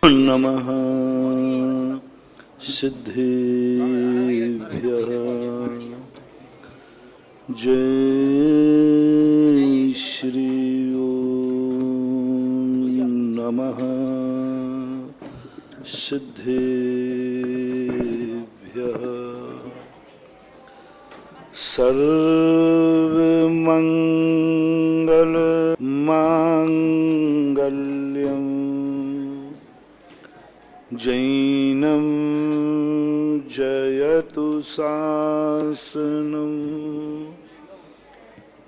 नमः सिद्धेभ्यः। जय श्री ओम नमः सिद्धेभ्यः। सर्वमंगल मांगल्यम जैनम जयतु शासनम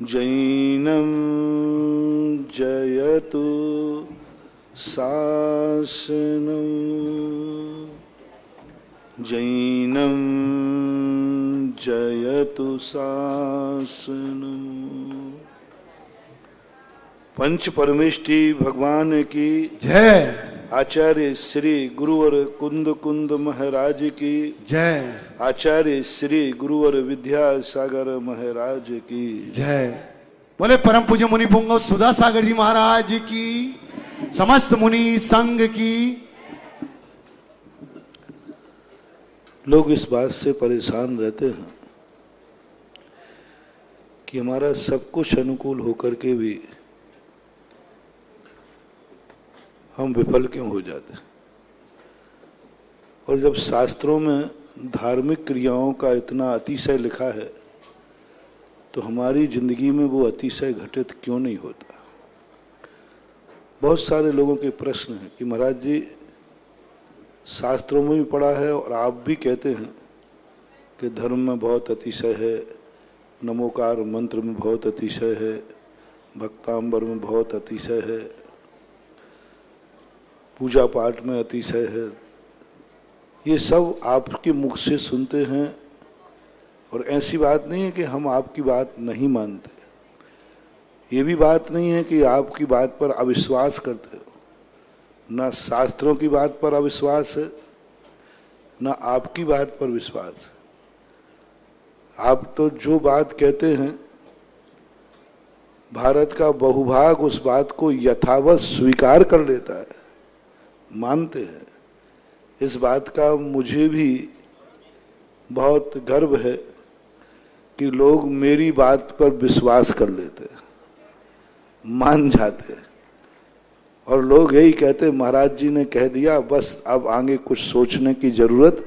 जैनम जयतु शासनम जैनम जयतु शासनम। पंच परमेष्टि भगवान की जय। आचार्य श्री गुरुवर कुंद कुंद महाराज की जय। आचार्य श्री गुरुवर विद्यासागर महाराज की जय। बोले परम पूज्य मुनि पुंगव सुधा सागर जी महाराज की, समस्त मुनि संघ की। लोग इस बात से परेशान रहते हैं कि हमारा सब कुछ अनुकूल होकर के भी हम विफल क्यों हो जाते हैं। और जब शास्त्रों में धार्मिक क्रियाओं का इतना अतिशय लिखा है तो हमारी जिंदगी में वो अतिशय घटित क्यों नहीं होता। बहुत सारे लोगों के प्रश्न हैं कि महाराज जी शास्त्रों में भी पढ़ा है और आप भी कहते हैं कि धर्म में बहुत अतिशय है, नमोकार मंत्र में बहुत अतिशय है, भक्तांबर में बहुत अतिशय है, पूजा पाठ में अतिशय है। ये सब आपके मुख से सुनते हैं और ऐसी बात नहीं है कि हम आपकी बात नहीं मानते। ये भी बात नहीं है कि आपकी बात पर अविश्वास करते हो। ना शास्त्रों की बात पर अविश्वास है, ना आपकी बात पर विश्वास है। आप तो जो बात कहते हैं भारत का बहुभाग उस बात को यथावत स्वीकार कर लेता है, मानते हैं। इस बात का मुझे भी बहुत गर्व है कि लोग मेरी बात पर विश्वास कर लेते हैं, मान जाते हैं और लोग यही कहते महाराज जी ने कह दिया, बस अब आगे कुछ सोचने की जरूरत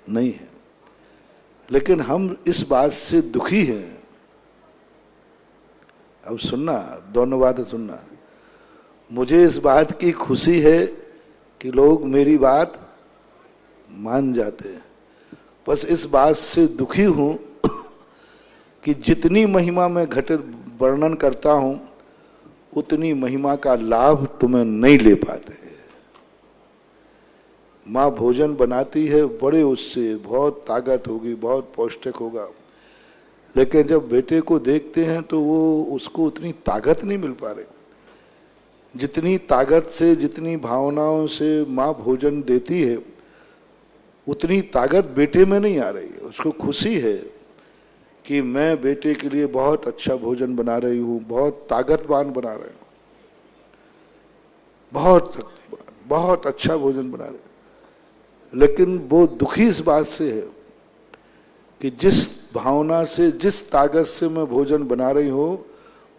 नहीं है। लेकिन हम इस बात से दुखी हैं। अब सुनना, दोनों बातें सुनना। मुझे इस बात की खुशी है कि लोग मेरी बात मान जाते हैं, बस इस बात से दुखी हूं कि जितनी महिमा मैं घटित वर्णन करता हूं उतनी महिमा का लाभ तुम्हें नहीं ले पाते। माँ भोजन बनाती है बड़े उससे, बहुत ताकत होगी, बहुत पौष्टिक होगा, लेकिन जब बेटे को देखते हैं तो वो उसको उतनी ताकत नहीं मिल पा रही। जितनी ताकत से, जितनी भावनाओं से माँ भोजन देती है उतनी ताकत बेटे में नहीं आ रही है। उसको खुशी है कि मैं बेटे के लिए बहुत अच्छा भोजन बना रही हूँ, बहुत ताकतवान बना रही हूँ, बहुत अच्छा भोजन बना रही हूँ। लेकिन वो दुखी इस बात से है कि जिस भावना से, जिस ताकत से मैं भोजन बना रही हूँ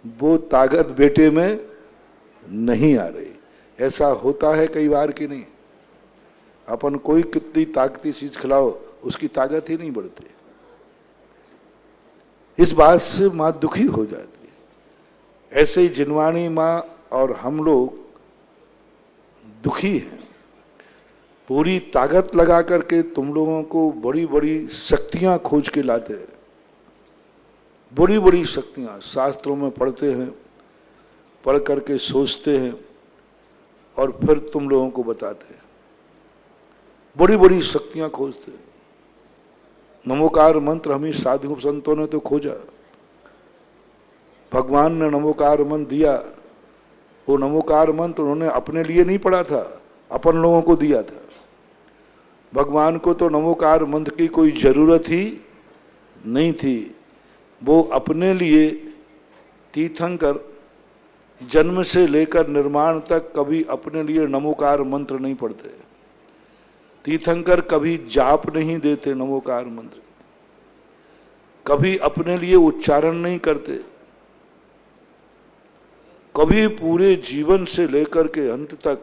वो ताकत बेटे में नहीं आ रही। ऐसा होता है कई बार कि नहीं। अपन कोई कितनी ताकती चीज खिलाओ उसकी ताकत ही नहीं बढ़ती। इस बात से माँ दुखी हो जाती है। ऐसे ही जिनवाणी माँ और हम लोग दुखी हैं। पूरी ताकत लगा करके तुम लोगों को बड़ी बड़ी शक्तियां खोज के लाते हैं, बड़ी बड़ी शक्तियां शास्त्रों में पढ़ते हैं, पढ़ करके सोचते हैं और फिर तुम लोगों को बताते हैं। बड़ी बड़ी शक्तियां खोजते हैं। नमोकार मंत्र हमें साधु संतों ने तो खोजा। भगवान ने नमोकार मंत्र दिया। वो नमोकार मंत्र उन्होंने अपने लिए नहीं पढ़ा था, अपन लोगों को दिया था। भगवान को तो नमोकार मंत्र की कोई जरूरत ही नहीं थी। वो अपने लिए तीर्थंकर जन्म से लेकर निर्माण तक कभी अपने लिए नमोकार मंत्र नहीं पढ़ते। तीर्थंकर कभी जाप नहीं देते नमोकार मंत्र, कभी अपने लिए उच्चारण नहीं करते, कभी पूरे जीवन से लेकर के अंत तक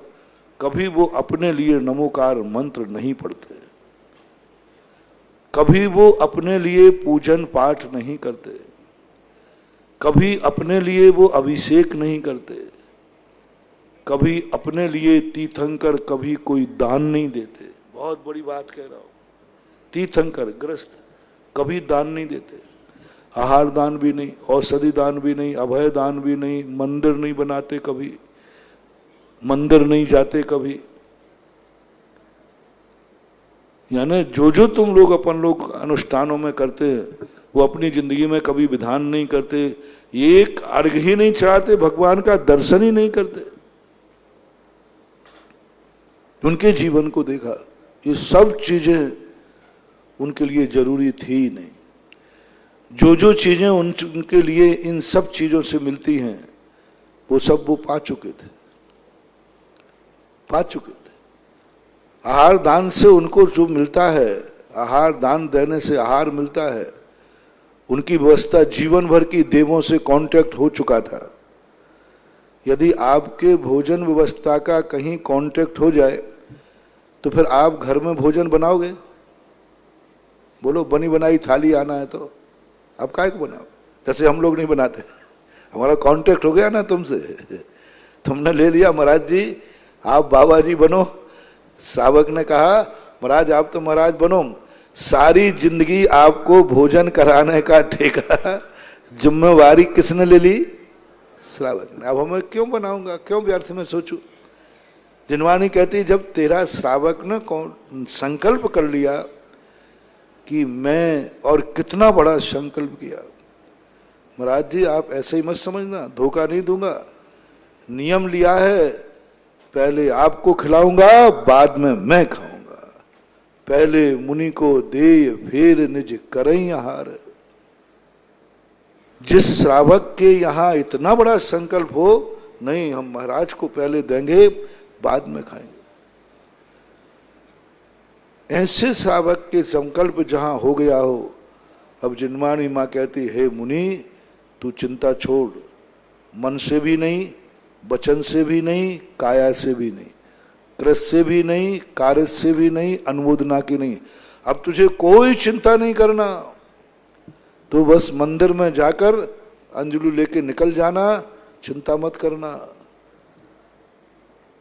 कभी वो अपने लिए नमोकार मंत्र नहीं पढ़ते, कभी वो अपने लिए पूजन पाठ नहीं करते, कभी अपने लिए वो अभिषेक नहीं करते, कभी अपने लिए तीर्थंकर कभी कोई दान नहीं देते। बहुत बड़ी बात कह रहा हूं, तीर्थंकर गृहस्थ कभी दान नहीं देते, आहार दान भी नहीं, औषधि दान भी नहीं, अभय दान भी नहीं, मंदिर नहीं बनाते, कभी मंदिर नहीं जाते कभी। यानी जो जो तुम लोग अपन लोग अनुष्ठानों में करते हैं वो अपनी जिंदगी में कभी विधान नहीं करते, एक अर्घ ही नहीं चढ़ाते, भगवान का दर्शन ही नहीं करते। उनके जीवन को देखा, ये सब चीजें उनके लिए जरूरी थी ही नहीं। जो जो चीजें उनके लिए इन सब चीजों से मिलती हैं वो सब वो पा चुके थे। आहार दान से उनको जो मिलता है, आहार दान देने से आहार मिलता है, उनकी व्यवस्था जीवन भर की देवों से कांटेक्ट हो चुका था। यदि आपके भोजन व्यवस्था का कहीं कांटेक्ट हो जाए तो फिर आप घर में भोजन बनाओगे? बोलो, बनी बनाई थाली आना है तो आप काहे को बनाओ? जैसे हम लोग नहीं बनाते, हमारा कांटेक्ट हो गया ना तुमसे, तुमने ले लिया महाराज जी आप बाबा जी बनो। श्रावक ने कहा महाराज आप तो महाराज बनो, सारी जिंदगी आपको भोजन कराने का ठेका जिम्मेवारी किसने ले ली? श्रावक ने। अब हमें क्यों बनाऊंगा, क्यों व्यर्थ में सोचूं? जिनवानी कहती जब तेरा श्रावक ने संकल्प कर लिया कि मैं, और कितना बड़ा संकल्प किया, महाराज जी आप ऐसे ही मत समझना, धोखा नहीं दूंगा, नियम लिया है पहले आपको खिलाऊंगा बाद में मैं खाऊंगा, पहले मुनि को दे फिर निज करई आहार। जिस श्रावक के यहां इतना बड़ा संकल्प हो, नहीं हम महाराज को पहले देंगे बाद में खाएंगे, ऐसे श्रावक के संकल्प जहां हो गया हो, अब जिनवाणी मां कहती हे मुनि तू चिंता छोड़, मन से भी नहीं, वचन से भी नहीं, काया से भी नहीं, कृत से भी नहीं, कार्य से भी नहीं, अनुमोदना की नहीं, अब तुझे कोई चिंता नहीं करना, तो बस मंदिर में जाकर अंजलि लेके निकल जाना, चिंता मत करना।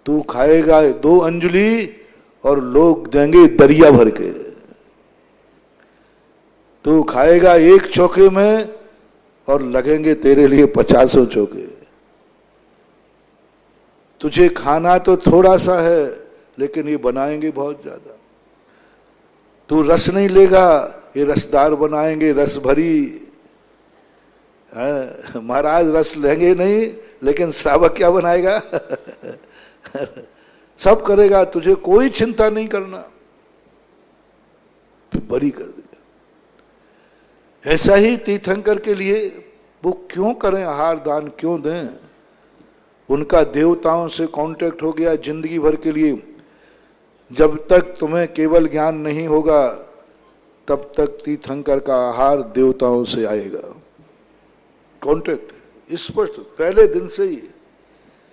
तू खाएगा 2 अंजलि और लोग देंगे दरिया भर के, तू खाएगा 1 चौके में और लगेंगे तेरे लिए 50 चौके। तुझे खाना तो थोड़ा सा है लेकिन ये बनाएंगे बहुत ज्यादा। तू रस नहीं लेगा, ये रसदार बनाएंगे, रस भरी। महाराज रस लेंगे नहीं लेकिन श्रावक क्या बनाएगा? सब करेगा, तुझे कोई चिंता नहीं करना, फिर बरी कर देगा। ऐसा ही तीर्थंकर के लिए वो क्यों करें आहार दान, क्यों दें? उनका देवताओं से कांटेक्ट हो गया जिंदगी भर के लिए। जब तक तुम्हें केवल ज्ञान नहीं होगा तब तक तीर्थंकर का आहार देवताओं से आएगा। कांटेक्ट स्पष्ट पहले दिन से ही।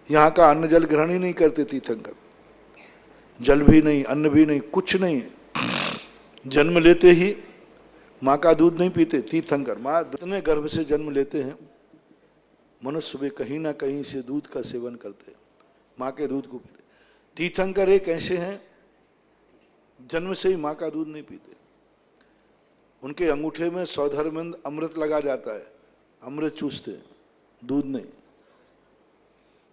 यहाँ का अन्न जल ग्रहण ही नहीं करते तीर्थंकर, जल भी नहीं, अन्न भी नहीं, कुछ नहीं। जन्म लेते ही माँ का दूध नहीं पीते तीर्थंकर। माँ इतने गर्भ से जन्म लेते हैं, मनुष्य भी कहीं ना कहीं से दूध का सेवन करते हैं, माँ के दूध को पीते। तीर्थंकर एक ऐसे हैं जन्म से ही माँ का दूध नहीं पीते। उनके अंगूठे में सौधर्मिंद अमृत लगा जाता है, अमृत चूसते हैं, दूध नहीं।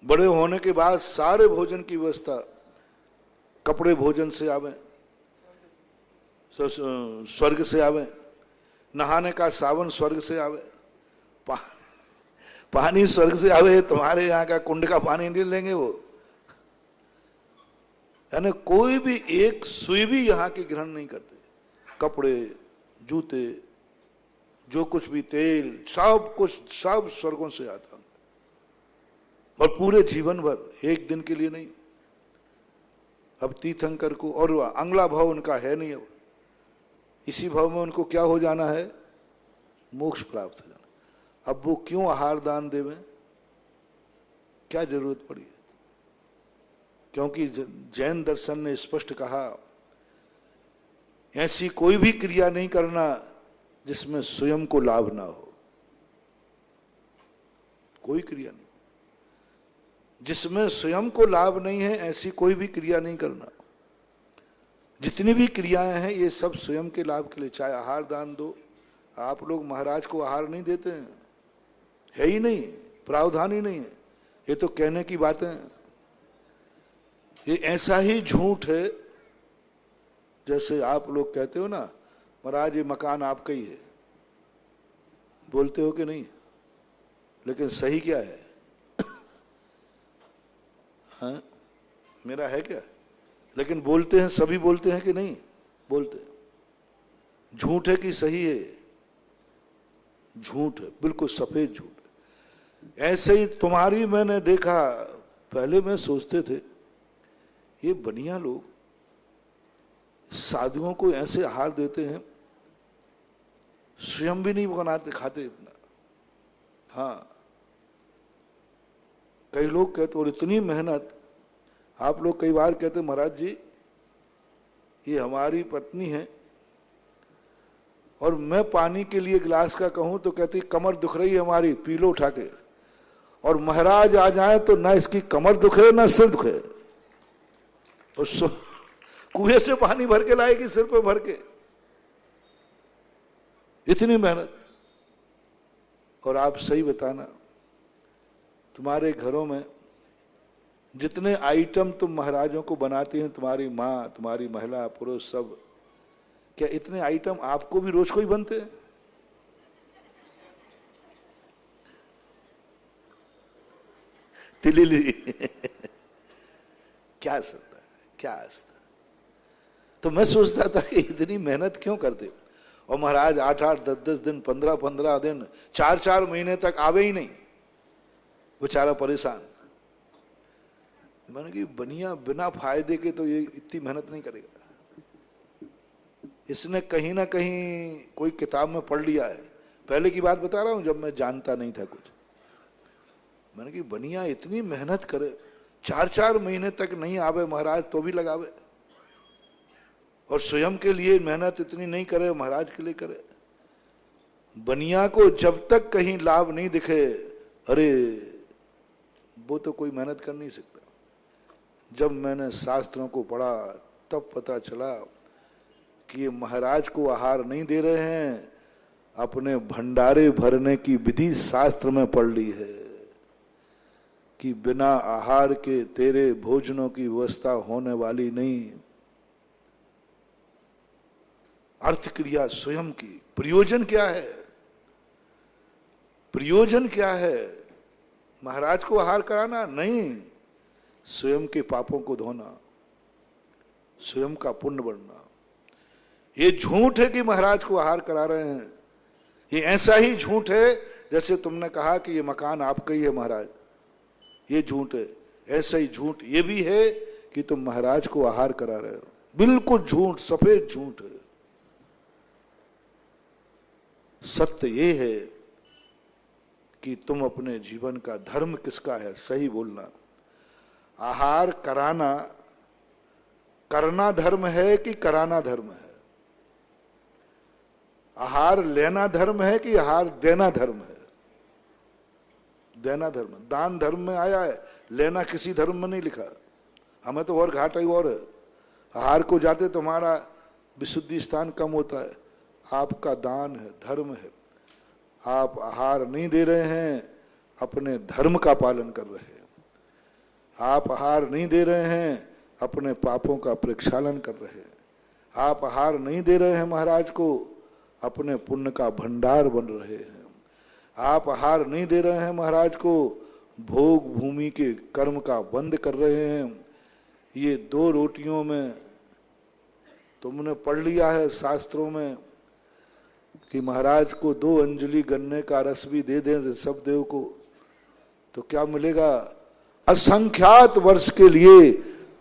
बड़े होने के बाद सारे भोजन की व्यवस्था, कपड़े भोजन से आवे, स्वर्ग से आवे, नहाने का सावन स्वर्ग से आवे, पानी स्वर्ग से आवे। तुम्हारे यहाँ का कुंड का पानी नहीं लेंगे वो। यानी कोई भी एक सुई भी यहाँ की ग्रहण नहीं करते। कपड़े, जूते, जो कुछ भी, तेल, सब कुछ सब स्वर्गों से आता है। और पूरे जीवन भर, एक दिन के लिए नहीं। अब तीर्थंकर को, और अगला भाव उनका है नहीं, अब इसी भाव में उनको क्या हो जाना है, मोक्ष प्राप्त हो जाना। अब वो क्यों आहार दान देवें, क्या जरूरत पड़ी? क्योंकि जैन दर्शन ने स्पष्ट कहा, ऐसी कोई भी क्रिया नहीं करना जिसमें स्वयं को लाभ ना हो। कोई क्रिया नहीं जिसमें स्वयं को लाभ नहीं है, ऐसी कोई भी क्रिया नहीं करना। जितनी भी क्रियाएं हैं ये सब स्वयं के लाभ के लिए। चाहे आहार दान दो, आप लोग महाराज को आहार नहीं देते हैं, है ही नहीं, प्रावधान ही नहीं है, ये तो कहने की बातें हैं। ये ऐसा ही झूठ है जैसे आप लोग कहते हो ना, महाराज ये मकान आपका ही है, बोलते हो कि नहीं? लेकिन सही क्या है? हाँ, मेरा है क्या? लेकिन बोलते हैं, सभी बोलते हैं कि नहीं बोलते? झूठ है कि सही है? झूठ है, बिल्कुल सफेद झूठ। ऐसे ही तुम्हारी मैंने देखा, पहले मैं सोचते थे ये बनिया लोग साधुओं को ऐसे आहार देते हैं, स्वयं भी नहीं बनाते खाते इतना। हाँ, कई लोग कहते, और इतनी मेहनत, आप लोग कई बार कहते महाराज जी ये हमारी पत्नी है, और मैं पानी के लिए गिलास का कहूं तो कहती कमर दुख रही है हमारी, पी लो उठा के। और महाराज आ जाए तो ना इसकी कमर दुखे ना सिर दुखे, और कुएं से पानी भर के लाएगी सिर पे भर के। इतनी मेहनत। और आप सही बताना, तुम्हारे घरों में जितने आइटम तुम महाराजों को बनाती हैं, तुम्हारी माँ, तुम्हारी महिला, पुरुष सब, क्या इतने आइटम आपको भी रोज को ही बनते हैं? तिलिली क्या सकता है, क्या सकता। तो मैं सोचता था कि इतनी मेहनत क्यों करते हो? और महाराज 8-8, 10-10 दिन, 15-15 दिन, 4-4 महीने तक आवे ही नहीं, बेचारा परेशान। मैंने कि बनिया बिना फायदे के तो ये इतनी मेहनत नहीं करेगा। इसने कहीं ना कहीं कोई किताब में पढ़ लिया है। पहले की बात बता रहा हूं, जब मैं जानता नहीं था कुछ। मैंने कि बनिया इतनी मेहनत करे, 4-4 महीने तक नहीं आवे महाराज तो भी लगावे, और स्वयं के लिए मेहनत इतनी नहीं करे, महाराज के लिए करे। बनिया को जब तक कहीं लाभ नहीं दिखे, अरे वो तो कोई मेहनत कर नहीं सकता। जब मैंने शास्त्रों को पढ़ा तब पता चला कि ये महाराज को आहार नहीं दे रहे हैं, अपने भंडारे भरने की विधि शास्त्र में पढ़ ली है कि बिना आहार के तेरे भोजनों की व्यवस्था होने वाली नहीं। अर्थ क्रिया स्वयं की। प्रयोजन क्या है? प्रयोजन क्या है? महाराज को आहार कराना नहीं, स्वयं के पापों को धोना, स्वयं का पुण्य बढ़ना। ये झूठ है कि महाराज को आहार करा रहे हैं। ये ऐसा ही झूठ है जैसे तुमने कहा कि ये मकान आपका ही है महाराज, ये झूठ है। ऐसा ही झूठ ये भी है कि तुम महाराज को आहार करा रहे हो। बिल्कुल झूठ, सफेद झूठ है। सत्य ये है कि तुम अपने जीवन का धर्म किसका है, सही बोलना। आहार कराना, करना धर्म है कि कराना धर्म है? आहार लेना धर्म है कि आहार देना धर्म है? देना धर्म। दान धर्म में आया है, लेना किसी धर्म में नहीं लिखा। हमें तो और घाटा ही और है। आहार को जाते तुम्हारा विशुद्धि स्थान कम होता है। आपका दान है, धर्म है। आप आहार नहीं दे रहे हैं, अपने धर्म का पालन कर रहे हैं। आप आहार नहीं दे रहे हैं, अपने पापों का प्रक्षालन कर रहे हैं। आप आहार नहीं दे रहे हैं महाराज को, अपने पुण्य का भंडार बन रहे हैं। आप आहार नहीं दे रहे हैं महाराज को, भोग भूमि के कर्म का बंद कर रहे हैं। ये 2 रोटियों में तुमने पढ़ लिया है शास्त्रों में कि महाराज को 2 अंजलि गन्ने का रस भी दे दें ऋषभ देव को तो क्या मिलेगा? असंख्यात वर्ष के लिए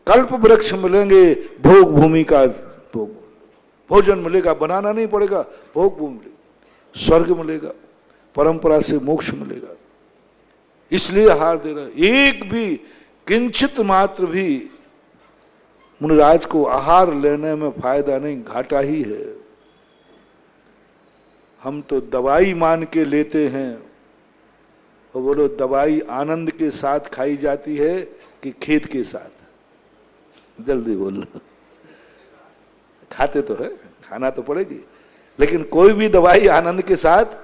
कल्प वृक्ष मिलेंगे, भोग भूमि का भोग, भोजन मिलेगा, बनाना नहीं पड़ेगा, भोग भूमि मिलेगी, स्वर्ग मिलेगा, परंपरा से मोक्ष मिलेगा। इसलिए आहार दे रहा है। एक भी किंचित मात्र भी मुनिराज को आहार लेने में फायदा नहीं, घाटा ही है। हम तो दवाई मान के लेते हैं। और बोलो, दवाई आनंद के साथ खाई जाती है कि खेद के साथ? जल्दी बोलो। खाते तो है, खाना तो पड़ेगी, लेकिन कोई भी दवाई आनंद के साथ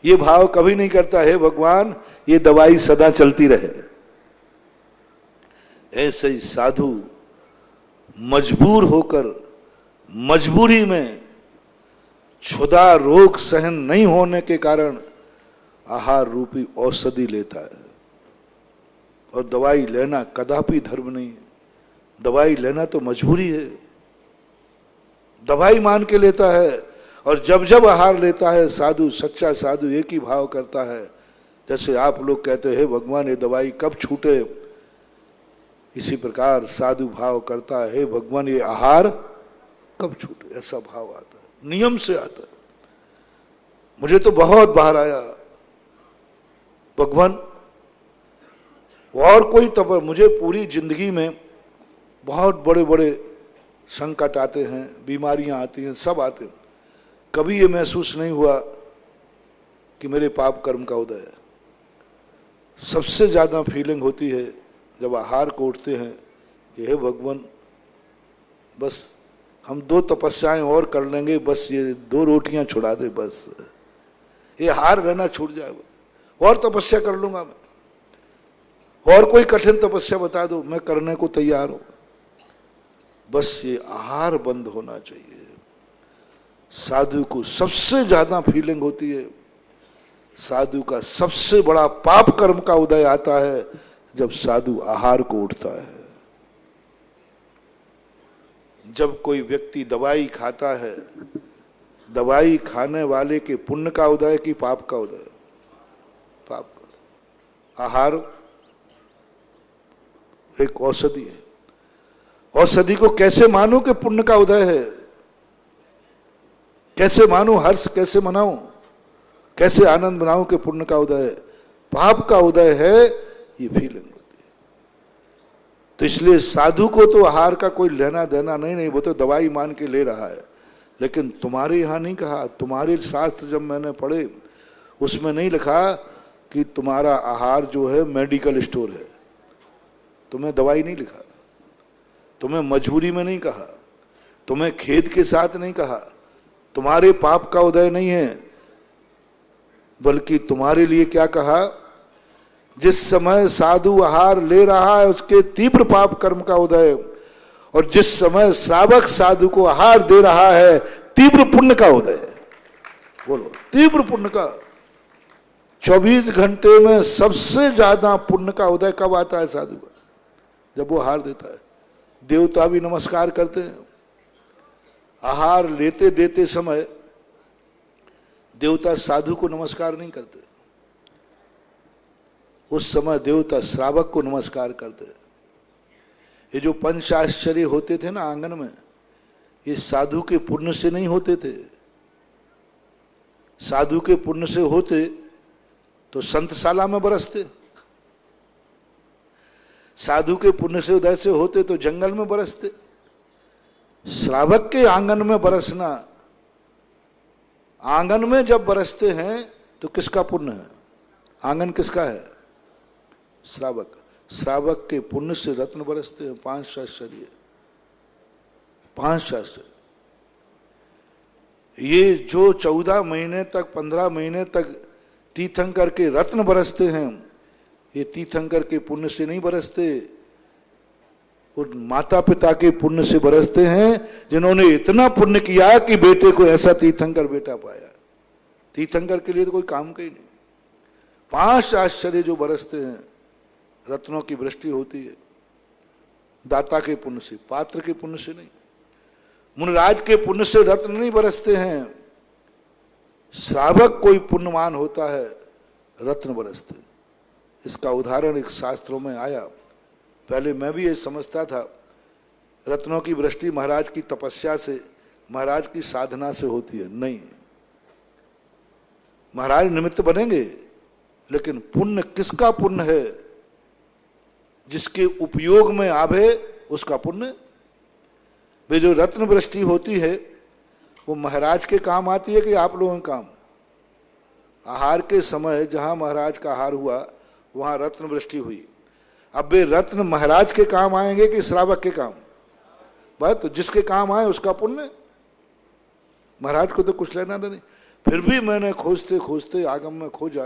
ये भाव कभी नहीं करता है भगवान ये दवाई सदा चलती रहे। ऐसे ही साधु मजबूर होकर, मजबूरी में, क्षुधा रोग सहन नहीं होने के कारण आहार रूपी औषधि लेता है। और दवाई लेना कदापि धर्म नहीं है। दवाई लेना तो मजबूरी है, दवाई मान के लेता है। और जब जब आहार लेता है साधु, सच्चा साधु एक ही भाव करता है, जैसे आप लोग कहते हैं भगवान ये दवाई कब छूटे, इसी प्रकार साधु भाव करता है, भगवान ये आहार कब छूटे। ऐसा भाव आता है, नियम से आता है। मुझे तो बहुत बाहर आया भगवान, और कोई तब मुझे पूरी जिंदगी में बहुत बड़े बड़े संकट आते हैं, बीमारियां आती हैं, सब आते हैं, कभी ये महसूस नहीं हुआ कि मेरे पाप कर्म का उदय है। सबसे ज्यादा फीलिंग होती है जब आहार को उठते हैं कि हे भगवान, बस हम 2 तपस्याएं और कर लेंगे, बस ये 2 रोटियां छुड़ा दे, बस ये आहार रहना छूट जाए, और तपस्या कर लूंगा मैं, और कोई कठिन तपस्या बता दो, मैं करने को तैयार हूं, बस ये आहार बंद होना चाहिए। साधु को सबसे ज्यादा फीलिंग होती है, साधु का सबसे बड़ा पाप कर्म का उदय आता है जब साधु आहार को उठता है। जब कोई व्यक्ति दवाई खाता है, दवाई खाने वाले के पुण्य का उदय कि पाप का उदय? पाप का। आहार एक औषधि है। औषधि को कैसे मानो कि पुण्य का उदय है? कैसे मानो, हर्ष कैसे मनाऊं, कैसे आनंद मनाऊं कि पुण्य का उदय है? पाप का उदय है, ये फीलिंग होती है। तो इसलिए साधु को तो आहार का कोई लेना देना नहीं, वो तो दवाई मान के ले रहा है। लेकिन तुम्हारे यहां नहीं कहा, तुम्हारे शास्त्र जब मैंने पढ़े उसमें नहीं लिखा कि तुम्हारा आहार जो है मेडिकल स्टोर है। तुम्हें दवाई नहीं लिखा, तुम्हें मजबूरी में नहीं कहा, तुम्हें खेद के साथ नहीं कहा, तुम्हारे पाप का उदय नहीं है, बल्कि तुम्हारे लिए क्या कहा? जिस समय साधु आहार ले रहा है उसके तीव्र पाप कर्म का उदय, और जिस समय श्रावक साधु को आहार दे रहा है तीव्र पुण्य का उदय। बोलो, तीव्र पुण्य का। 24 घंटे में सबसे ज्यादा पुण्य का उदय कब आता है साधु का? जब वो आहार देता है। देवता भी नमस्कार करते हैं। आहार लेते देते समय देवता साधु को नमस्कार नहीं करते, उस समय देवता श्रावक को नमस्कार करते। ये जो पंच आश्चर्य होते थे ना आंगन में, ये साधु के पुण्य से नहीं होते थे। साधु के पुण्य से होते तो संतशाला में बरसते, साधु के पुण्य से उदय से होते तो जंगल में बरसते। श्रावक के आंगन में बरसना, आंगन में जब बरसते हैं तो किसका पुण्य है? आंगन किसका है? श्रावक। श्रावक के पुण्य से रत्न बरसते हैं। 5 शास्त्र, 5 शास्त्र। ये जो 14 महीने तक, 15 महीने तक तीर्थंकर के रत्न बरसते हैं, ये तीर्थंकर के पुण्य से नहीं बरसते, और माता पिता के पुण्य से बरसते हैं, जिन्होंने इतना पुण्य किया कि बेटे को ऐसा तीर्थंकर बेटा पाया। तीर्थंकर के लिए तो कोई काम का ही नहीं। 5 आश्चर्य जो बरसते हैं, रत्नों की वृष्टि होती है दाता के पुण्य से, पात्र के पुण्य से नहीं। मुनिराज के पुण्य से रत्न नहीं बरसते हैं। श्रावक कोई पुण्यवान होता है, रत्न बरसते हैं। इसका उदाहरण एक शास्त्रों में आया। पहले मैं भी ये समझता था रत्नों की वृष्टि महाराज की तपस्या से, महाराज की साधना से होती है। नहीं, महाराज निमित्त बनेंगे, लेकिन पुण्य किसका पुण्य है? जिसके उपयोग में आवे उसका पुण्य। वे जो रत्न वृष्टि होती है वो महाराज के काम आती है कि आप लोगों के काम? आहार के समय जहां महाराज का आहार हुआ वहां रत्न वृष्टि हुई। अब वे रत्न महाराज के काम आएंगे कि श्रावक के काम? बस, तो जिसके काम आए उसका पुण्य, महाराज को तो कुछ लेना था नहीं। फिर भी मैंने खोजते खोजते आगम में खोजा,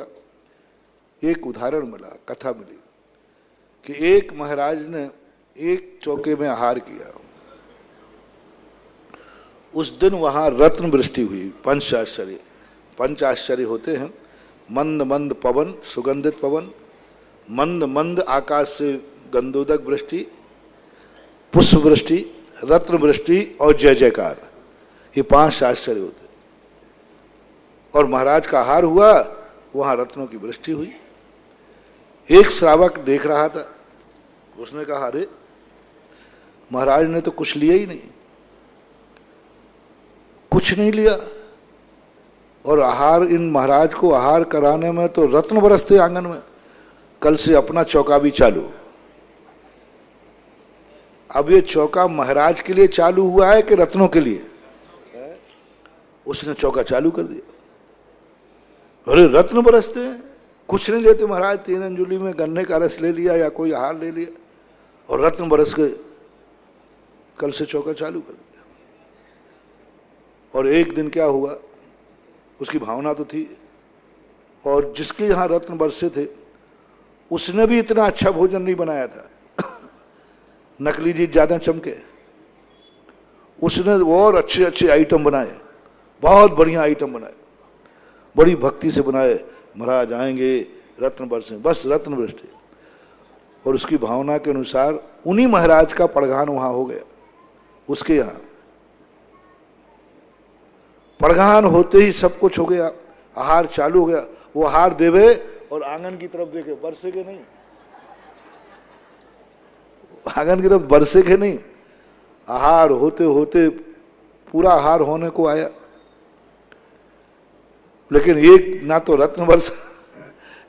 एक उदाहरण मिला, कथा मिली कि एक महाराज ने एक चौके में आहार किया। उस दिन वहां रत्न वृष्टि हुई। पंच आश्चर्य होते हैं। मंद मंद पवन, सुगंधित पवन, मंद मंद आकाश से गंधोदक वृष्टि, पुष्प वृष्टि, रत्न वृष्टि और जय जयकार, ये 5 आश्चर्य होते। और महाराज का आहार हुआ, वहां रत्नों की वृष्टि हुई। एक श्रावक देख रहा था, उसने कहा अरे महाराज ने तो कुछ लिया ही नहीं, कुछ नहीं लिया, और आहार, इन महाराज को आहार कराने में तो रत्न बरसते आंगन में। कल से अपना चौका भी चालू। अब ये चौका महाराज के लिए चालू हुआ है कि रत्नों के लिए? उसने चौका चालू कर दिया। अरे रत्न बरसते हैं, कुछ नहीं लेते महाराज, 3 अंजुली में गन्ने का रस ले लिया या कोई आहार ले लिया और रत्न बरस गए। कल से चौका चालू कर दिया। और एक दिन क्या हुआ, उसकी भावना तो थी, और जिसके यहां रत्न बरसे थे उसने भी इतना अच्छा भोजन नहीं बनाया था। नकली जी ज्यादा चमके, उसने और अच्छे अच्छे आइटम बनाए, बहुत बढ़िया आइटम बनाए, बड़ी भक्ति से बनाए। महाराज आएंगे, रत्न बरसे, बस रत्न वृष्टि। और उसकी भावना के अनुसार उन्हीं महाराज का पड़घान वहां हो गया। उसके यहां पड़घान होते ही सब कुछ हो गया, आहार चालू हो गया। वो आहार देवे और आंगन की तरफ देखे, बरसे के नहीं, आंगन की तरफ बरसे के नहीं, आहार होते होते पूरा आहार होने को आया। लेकिन एक ना तो रत्न बरसा,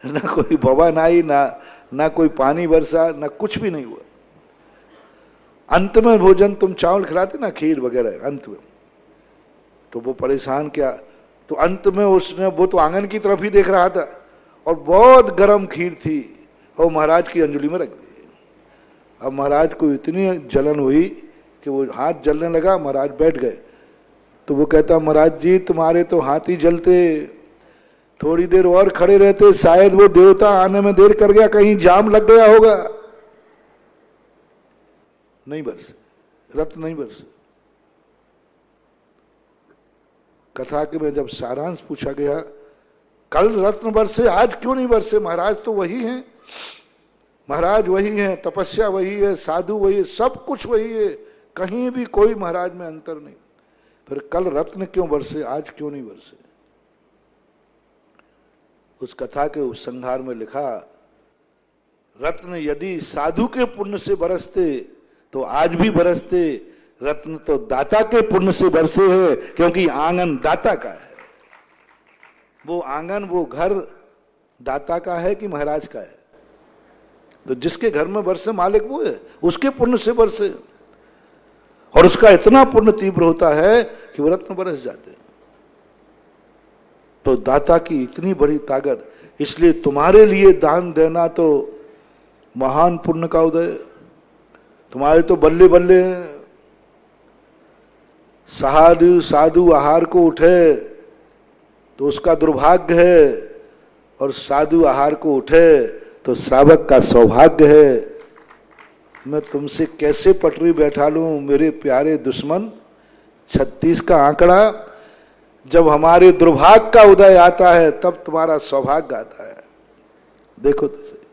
ना कोई बवन आई, ना कोई पानी बरसा, ना कुछ भी नहीं हुआ। अंत में भोजन, तुम चावल खिलाते ना, खीर वगैरह, अंत में तो वो परेशान क्या, तो अंत में उसने, वो तो आंगन की तरफ ही देख रहा था और बहुत गर्म खीर थी और महाराज की अंजलि में रख दी। अब महाराज को इतनी जलन हुई कि वो हाथ जलने लगा। महाराज बैठ गए तो वो कहता, महाराज जी तुम्हारे तो हाथ ही जलते, थोड़ी देर और खड़े रहते, शायद वो देवता आने में देर कर गया, कहीं जाम लग गया होगा। नहीं बरसे, रत्न नहीं बरसे। कथा के में जब सारांश पूछा गया, कल रत्न बरसे, आज क्यों नहीं बरसे? महाराज तो वही हैं, महाराज वही हैं, तपस्या वही है, साधु वही है, सब कुछ वही है, कहीं भी कोई महाराज में अंतर नहीं। फिर कल रत्न क्यों बरसे, आज क्यों नहीं बरसे? उस कथा के उपसंहार में लिखा, रत्न यदि साधु के पुण्य से बरसते तो आज भी बरसते, रत्न तो दाता के पुण्य से बरसे है, क्योंकि आंगन दाता का है। वो आंगन, वो घर दाता का है कि महाराज का है? तो जिसके घर में बरसे मालिक वो है, उसके पुण्य से बरसे, और उसका इतना पुण्य तीव्र होता है कि वो रत्न बरस जाते हैं। तो दाता की इतनी बड़ी ताकत, इसलिए तुम्हारे लिए दान देना तो महान पुण्य का उदय। तुम्हारे तो बल्ले बल्ले हैं, साधु आहार को उठे तो उसका दुर्भाग्य है, और साधु आहार को उठे तो श्रावक का सौभाग्य है। मैं तुमसे कैसे पटरी बैठा लूं मेरे प्यारे दुश्मन? 36 का आंकड़ा, जब हमारे दुर्भाग्य का उदय आता है तब तुम्हारा सौभाग्य आता है। देखो तो सही,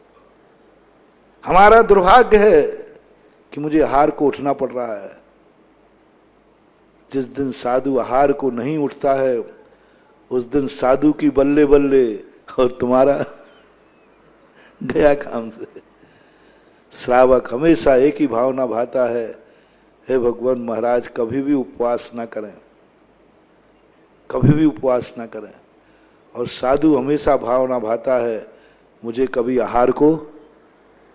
हमारा दुर्भाग्य है कि मुझे आहार को उठना पड़ रहा है। जिस दिन साधु आहार को नहीं उठता है उस दिन साधु की बल्ले बल्ले, और तुम्हारा गया काम से। श्रावक हमेशा एक ही भावना भाता है, हे भगवान महाराज कभी भी उपवास ना करें, कभी भी उपवास ना करें। और साधु हमेशा भावना भाता है, मुझे कभी आहार को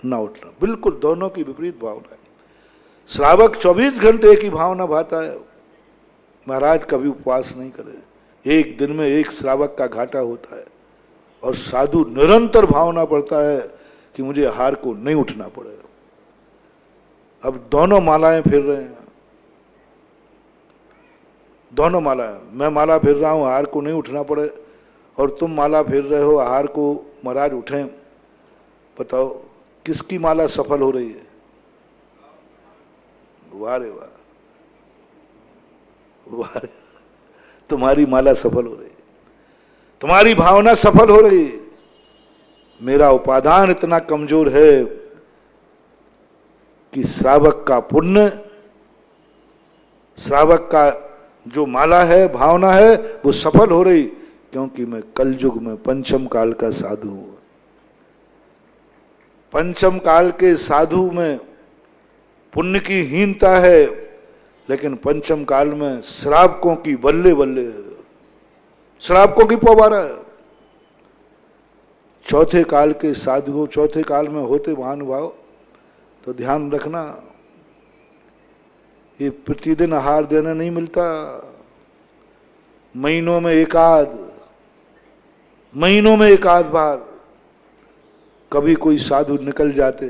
ना उठना। बिल्कुल दोनों की विपरीत भावना है। श्रावक 24 घंटे एक ही भावना भाता है, महाराज कभी उपवास नहीं करे, एक दिन में एक श्रावक का घाटा होता है। और साधु निरंतर भावना पड़ता है कि मुझे आहार को नहीं उठना पड़े। अब दोनों मालाएं फिर रहे हैं, दोनों मालाएं, मैं माला फिर रहा हूं आहार को नहीं उठना पड़े, और तुम माला फिर रहे हो आहार को महाराज उठें। बताओ किसकी माला सफल हो रही है? वाह रे वाह, वाह रे, तुम्हारी माला सफल हो रही है, तुम्हारी भावना सफल हो रही है। मेरा उपादान इतना कमजोर है कि श्रावक का पुण्य, श्रावक का जो माला है, भावना है, वो सफल हो रही, क्योंकि मैं कलयुग में पंचम काल का साधु हूं। पंचम काल के साधु में पुण्य की हीनता है, लेकिन पंचम काल में श्रावकों की बल्ले बल्ले है, श्रावकों की पोबारा है। चौथे काल के साधुओं, चौथे काल में होते महानुभाव, तो ध्यान रखना, ये प्रतिदिन आहार देना नहीं मिलता, महीनों में एक आध, महीनों में एक आध बार कभी कोई साधु निकल जाते,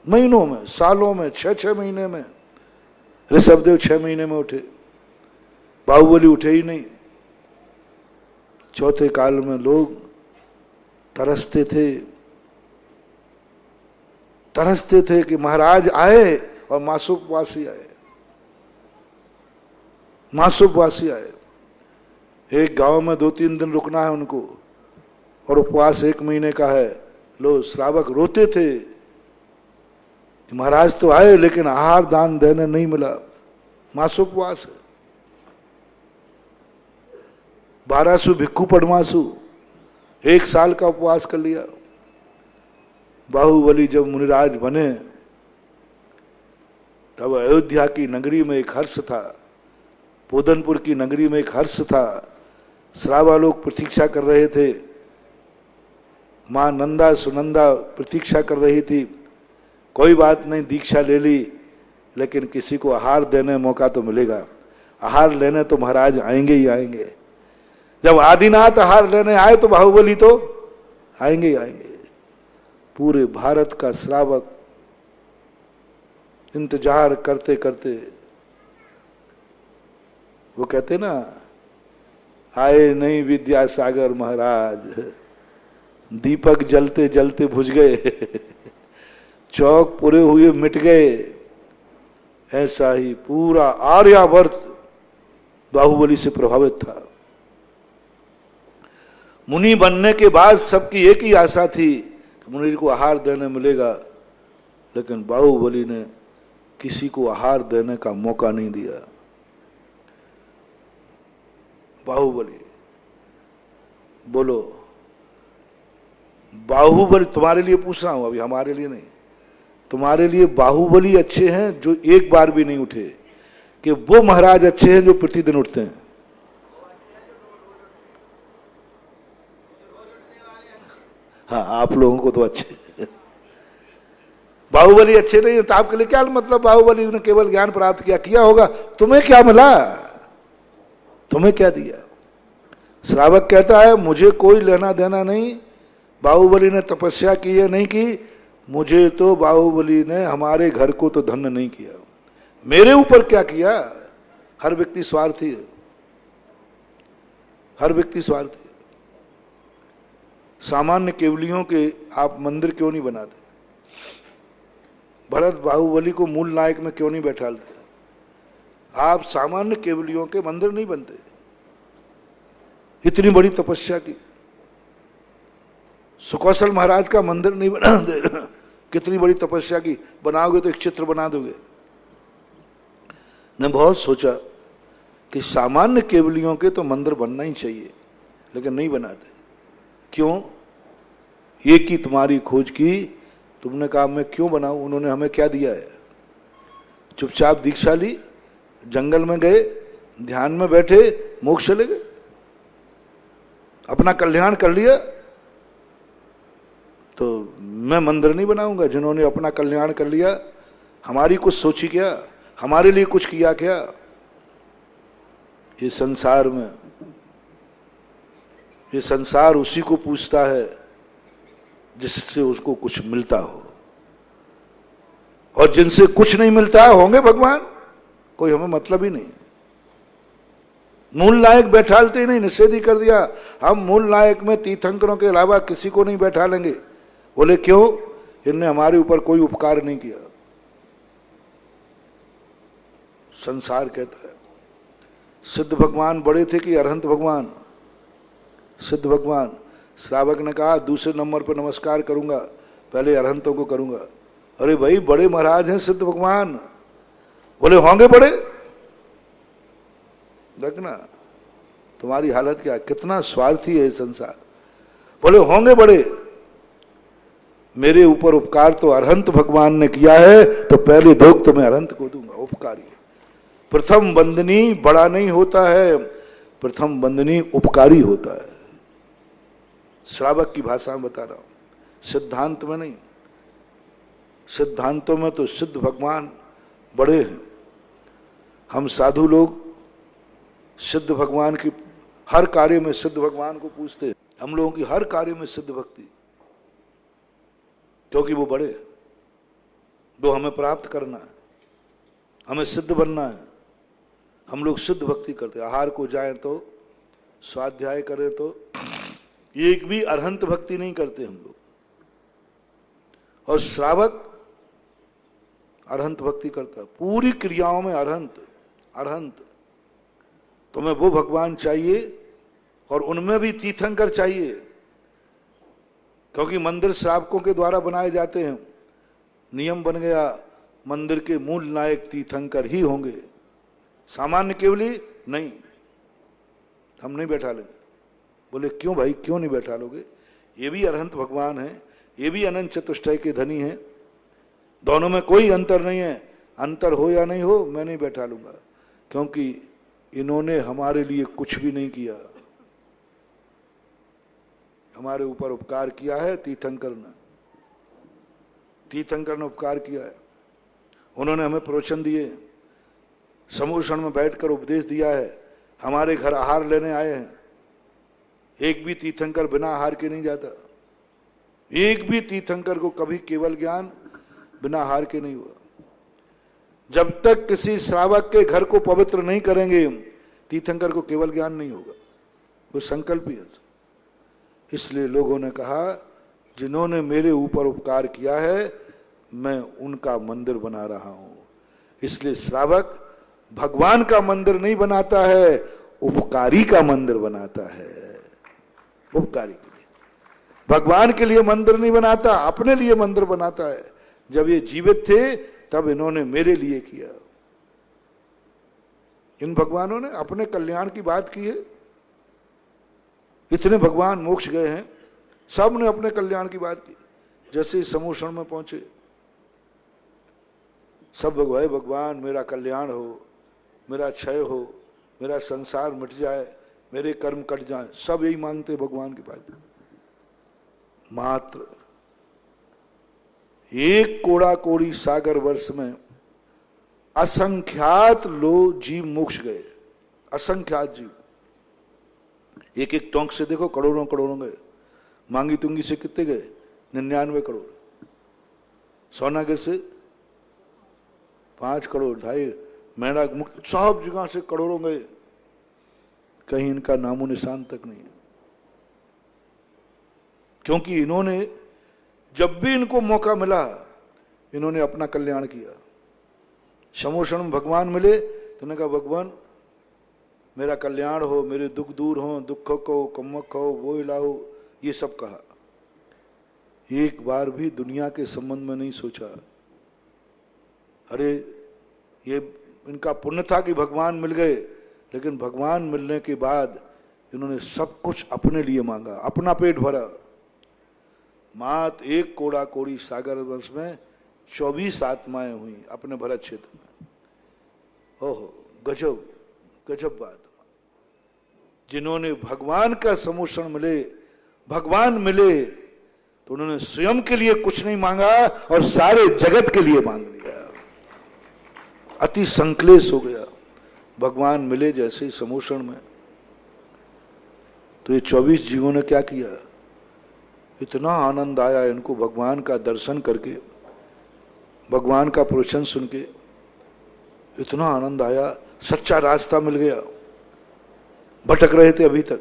महीनों में, सालों में, 6-6 महीने में। ऋषभदेव 6 महीने में उठे, बाहुबली उठे ही नहीं। चौथे काल में लोग तरसते थे कि महाराज आए और मासोपवासी आए, मासोपवासी आए। एक गांव में 2-3 दिन रुकना है उनको, और उपवास 1 महीने का है। लोग श्रावक रोते थे कि महाराज तो आए लेकिन आहार दान देने नहीं मिला, मासोपवास है। 1200 भिक्खु पड़मासु 1 साल का उपवास कर लिया। बाहुबली जब मुनिराज बने तब अयोध्या की नगरी में एक हर्ष था, पोदनपुर की नगरी में एक हर्ष था। श्रावा लोग प्रतीक्षा कर रहे थे, मां नंदा सुनंदा प्रतीक्षा कर रही थी। कोई बात नहीं, दीक्षा ले ली, लेकिन किसी को आहार देने मौका तो मिलेगा, आहार लेने तो महाराज आएंगे ही आएंगे। जब आदिनाथ आहार लेने आए तो बाहुबली तो आएंगे ही आएंगे। पूरे भारत का श्रावक इंतजार करते करते, वो कहते ना, आए नहीं विद्यासागर महाराज, दीपक जलते जलते बुझ गए, चौक पूरे हुए मिट गए। ऐसा ही पूरा आर्यावर्त बाहुबली से प्रभावित था। मुनि बनने के बाद सबकी एक ही आशा थी कि मुनि को आहार देने मिलेगा, लेकिन बाहुबली ने किसी को आहार देने का मौका नहीं दिया। बाहुबली, बोलो, बाहुबली, तुम्हारे लिए पूछ रहा हूं अभी, हमारे लिए नहीं, तुम्हारे लिए बाहुबली अच्छे हैं जो एक बार भी नहीं उठे, कि वो महाराज अच्छे हैं जो प्रतिदिन उठते हैं? हाँ, आप लोगों को तो अच्छे, बाहुबली अच्छे नहीं है तो आपके लिए क्या मतलब? बाहुबली ने केवल ज्ञान प्राप्त किया होगा, तुम्हें क्या मिला, तुम्हें क्या दिया? श्रावक कहता है मुझे कोई लेना देना नहीं, बाहुबली ने तपस्या की है नहीं की, मुझे तो बाहुबली ने हमारे घर को तो धन्य नहीं किया, मेरे ऊपर क्या किया? हर व्यक्ति स्वार्थी है, हर व्यक्ति स्वार्थी है। सामान्य केवलियों के आप मंदिर क्यों नहीं बनाते? भरत बाहुबली को मूल नायक में क्यों नहीं बैठालते? आप सामान्य केवलियों के मंदिर नहीं बनते। इतनी बड़ी तपस्या की, सुकौशल महाराज का मंदिर नहीं बना दे, कितनी बड़ी तपस्या की, बनाओगे तो एक चित्र बना दोगे। ने बहुत सोचा कि सामान्य केवलियों के तो मंदिर बनना ही चाहिए, लेकिन नहीं बनाते। क्यों? एक ही तुम्हारी खोज की। तुमने कहा मैं क्यों बनाऊं, उन्होंने हमें क्या दिया है? चुपचाप दीक्षा ली, जंगल में गए, ध्यान में बैठे, मोक्ष चले गए, अपना कल्याण कर लिया। तो मैं मंदिर नहीं बनाऊंगा जिन्होंने अपना कल्याण कर लिया। हमारी कुछ सोची क्या, हमारे लिए कुछ किया क्या? ये संसार में, ये संसार उसी को पूछता है जिससे उसको कुछ मिलता हो, और जिनसे कुछ नहीं मिलता होंगे भगवान, कोई हमें मतलब ही नहीं। मूल नायक बैठालते ही नहीं, निषेध ही कर दिया। हम मूल नायक में तीर्थंकरों के अलावा किसी को नहीं बैठा लेंगे। बोले क्यों? इनने हमारे ऊपर कोई उपकार नहीं किया। संसार कहता है। सिद्ध भगवान बड़े थे कि अरहंत भगवान? सिद्ध भगवान। श्रावक ने कहा दूसरे नंबर पर नमस्कार करूंगा, पहले अरहंतों को करूंगा। अरे भाई, बड़े महाराज हैं सिद्ध भगवान। बोले होंगे बड़े। देखना तुम्हारी हालत क्या, कितना स्वार्थी है संसार। बोले होंगे बड़े। मेरे ऊपर उपकार तो अरहंत भगवान ने किया है, तो पहले भोग तो मैं अरहंत को दूंगा। उपकारी प्रथम बंदनी बड़ा नहीं होता है, प्रथम बंदनी उपकारी होता है। श्रावक की भाषा में बता रहा हूं, सिद्धांत में नहीं। सिद्धांतों में तो सिद्ध भगवान बड़े हैं। हम साधु लोग सिद्ध भगवान की हर कार्य में सिद्ध भगवान को पूछते हैं। हम लोगों की हर कार्य में सिद्ध भक्ति, क्योंकि वो बड़े, वो हमें प्राप्त करना है, हमें सिद्ध बनना है। हम लोग सिद्ध भक्ति करते हैं। आहार को जाएं तो, स्वाध्याय करें तो, एक भी अरहंत भक्ति नहीं करते हम लोग। और श्रावक अरहंत भक्ति करता है, पूरी क्रियाओं में अरहंत। अरहंत तुम्हें वो भगवान चाहिए, और उनमें भी तीर्थंकर चाहिए, क्योंकि मंदिर श्रावकों के द्वारा बनाए जाते हैं। नियम बन गया, मंदिर के मूल नायक तीर्थंकर ही होंगे, सामान्य केवली नहीं। हम नहीं बैठा लेंगे। बोले क्यों भाई, क्यों नहीं बैठा लोगे? ये भी अरहंत भगवान है, ये भी अनंत चतुष्टय के धनी है, दोनों में कोई अंतर नहीं है। अंतर हो या नहीं हो, मैं नहीं बैठा लूंगा, क्योंकि इन्होंने हमारे लिए कुछ भी नहीं किया। हमारे ऊपर उपकार किया है तीर्थंकर ने। तीर्थंकर ने उपकार किया है। उन्होंने हमें प्रवचन दिए, समूषण में बैठकर उपदेश दिया है। हमारे घर आहार लेने आए हैं। एक भी तीर्थंकर बिना आहार के नहीं जाता। एक भी तीर्थंकर को कभी केवल ज्ञान बिना आहार के नहीं हुआ। जब तक किसी श्रावक के घर को पवित्र नहीं करेंगे, तीर्थंकर को केवल ज्ञान नहीं होगा। वो संकल्प ही है। इसलिए लोगों ने कहा जिन्होंने मेरे ऊपर उपकार किया है, मैं उनका मंदिर बना रहा हूं। इसलिए श्रावक भगवान का मंदिर नहीं बनाता है, उपकारी का मंदिर बनाता है। उपकारी के लिए, भगवान के लिए मंदिर नहीं बनाता, अपने लिए मंदिर बनाता है। जब ये जीवित थे तब इन्होंने मेरे लिए किया। इन भगवानों ने अपने कल्याण की बात की है। इतने भगवान मोक्ष गए हैं, सब ने अपने कल्याण की बात की। जैसे ही समूषण में पहुंचे, सब भगवान मेरा कल्याण हो, मेरा क्षय हो, मेरा संसार मिट जाए, मेरे कर्म कट जाए, सब यही मांगते भगवान के पास। मात्र एक कोड़ा कोड़ी सागर वर्ष में असंख्यात लोग जीव मोक्ष गए। असंख्यात जीव, एक एक टोंक से देखो करोड़ों करोड़ों गए। मांगी तुंगी से कितने गए? 99 करोड़। सोनागिर से 5 करोड़, 2.5, मैंडाक मुक्त, सब जगह से करोड़ों गए। कहीं इनका नामो निशान तक नहीं है। क्योंकि इन्होंने जब भी इनको मौका मिला, इन्होंने अपना कल्याण किया। समोषण में भगवान मिले तो उन्होंने कहा भगवान मेरा कल्याण हो, मेरे दुख दूर हो, दुख को कमक हो, वो इलाहो, ये सब कहा। एक बार भी दुनिया के संबंध में नहीं सोचा। अरे ये इनका पुण्य था कि भगवान मिल गए, लेकिन भगवान मिलने के बाद इन्होंने सब कुछ अपने लिए मांगा, अपना पेट भरा। मात एक कोड़ा कोड़ी सागर वर्ष में 24 आत्माएं हुई अपने भरत क्षेत्र में। ओहो, गजब गजब बात। जिन्होंने भगवान का समोषण मिले, भगवान मिले, तो उन्होंने स्वयं के लिए कुछ नहीं मांगा और सारे जगत के लिए मांग लिया। अति संक्लेश हो गया। भगवान मिले जैसे ही समोषण में, तो ये 24 जीवों ने क्या किया, इतना आनंद आया इनको भगवान का दर्शन करके, भगवान का प्रवचन सुन के, इतना आनंद आया, सच्चा रास्ता मिल गया। भटक रहे थे अभी तक,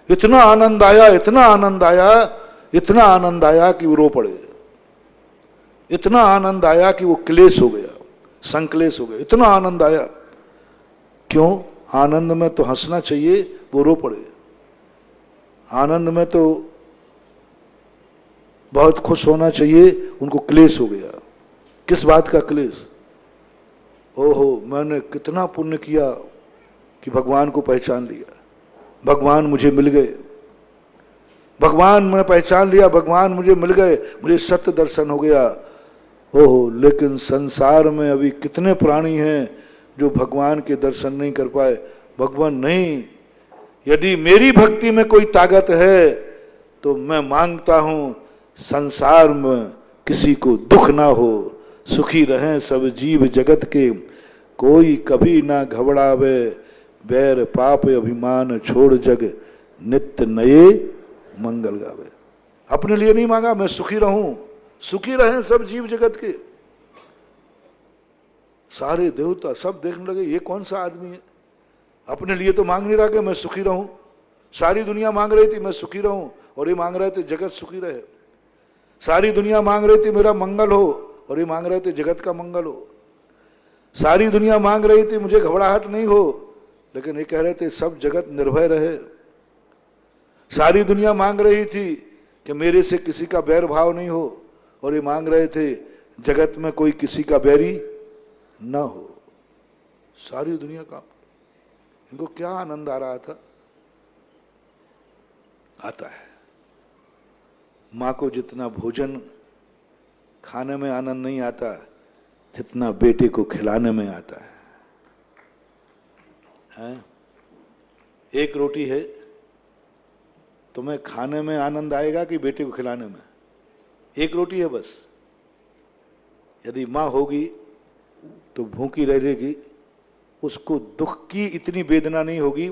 इतना आनंद आया, इतना आनंद आया, इतना आनंद आया कि वो रो पड़े, इतना आनंद आया कि वो क्लेश हो गया, संक्लेश हो गया, इतना आनंद आया। क्यों? आनंद में तो हंसना चाहिए, वो रो पड़े। आनंद में तो बहुत खुश होना चाहिए, उनको क्लेश हो गया। किस बात का क्लेश? ओहो, मैंने कितना पुण्य किया कि भगवान को पहचान लिया, भगवान मुझे मिल गए, भगवान मैंने पहचान लिया, भगवान मुझे मिल गए, मुझे सत्य दर्शन हो गया। ओहो, लेकिन संसार में अभी कितने प्राणी हैं जो भगवान के दर्शन नहीं कर पाए। भगवान नहीं, यदि मेरी भक्ति में कोई ताकत है तो मैं मांगता हूं संसार में किसी को दुख ना हो, सुखी रहें सब जीव जगत के, कोई कभी ना घबरावे, बैर पाप अभिमान छोड़ जग नित्य नए मंगल गावे। अपने लिए नहीं मांगा, मैं सुखी रहूं, सुखी रहें सब जीव जगत के। सारे देवता सब देखने लगे ये कौन सा आदमी है, अपने लिए तो मांग नहीं रहा कि मैं सुखी रहूं। सारी दुनिया मांग रही थी मैं सुखी रहूं, और ये मांग रहे थे जगत सुखी रहे। सारी दुनिया मांग रही थी मेरा मंगल हो, और ये मांग रहे थे जगत का मंगल हो। सारी दुनिया मांग रही थी मुझे घबराहट नहीं हो, लेकिन ये कह रहे थे सब जगत निर्भय रहे। सारी दुनिया मांग रही थी कि मेरे से किसी का बैर भाव नहीं हो, और ये मांग रहे थे जगत में कोई किसी का बैरी न हो। सारी दुनिया का, इनको क्या आनंद आ रहा था? आता है मां को जितना भोजन खाने में आनंद नहीं आता, जितना बेटे को खिलाने में आता है। हैं? एक रोटी है, तुम्हें खाने में आनंद आएगा कि बेटे को खिलाने में? एक रोटी है बस। यदि मां होगी तो भूखी रहेगी, उसको दुख की इतनी वेदना नहीं होगी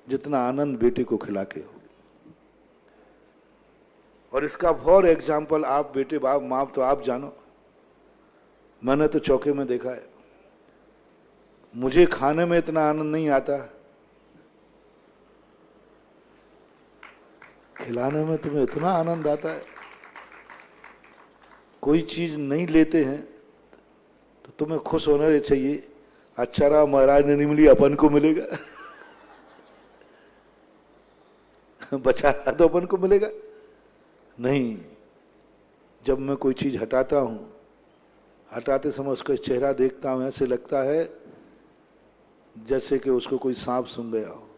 जितना आनंद बेटे को खिला के होगी। और इसका फॉर एग्जाम्पल आप बेटे बाप माँ तो आप जानो, मैंने तो चौके में देखा है। मुझे खाने में इतना आनंद नहीं आता, खिलाने में तुम्हें इतना आनंद आता है। कोई चीज नहीं लेते हैं तो तुम्हें खुश होना चाहिए, अच्छा रहा महाराज ने नहीं मिली, अपन को मिलेगा। बचा रहा तो अपन को मिलेगा नहीं। जब मैं कोई चीज हटाता हूं, हटाते समय उसका चेहरा देखता हूं, ऐसे लगता है जैसे कि उसको कोई सांप सूंघ गया हो।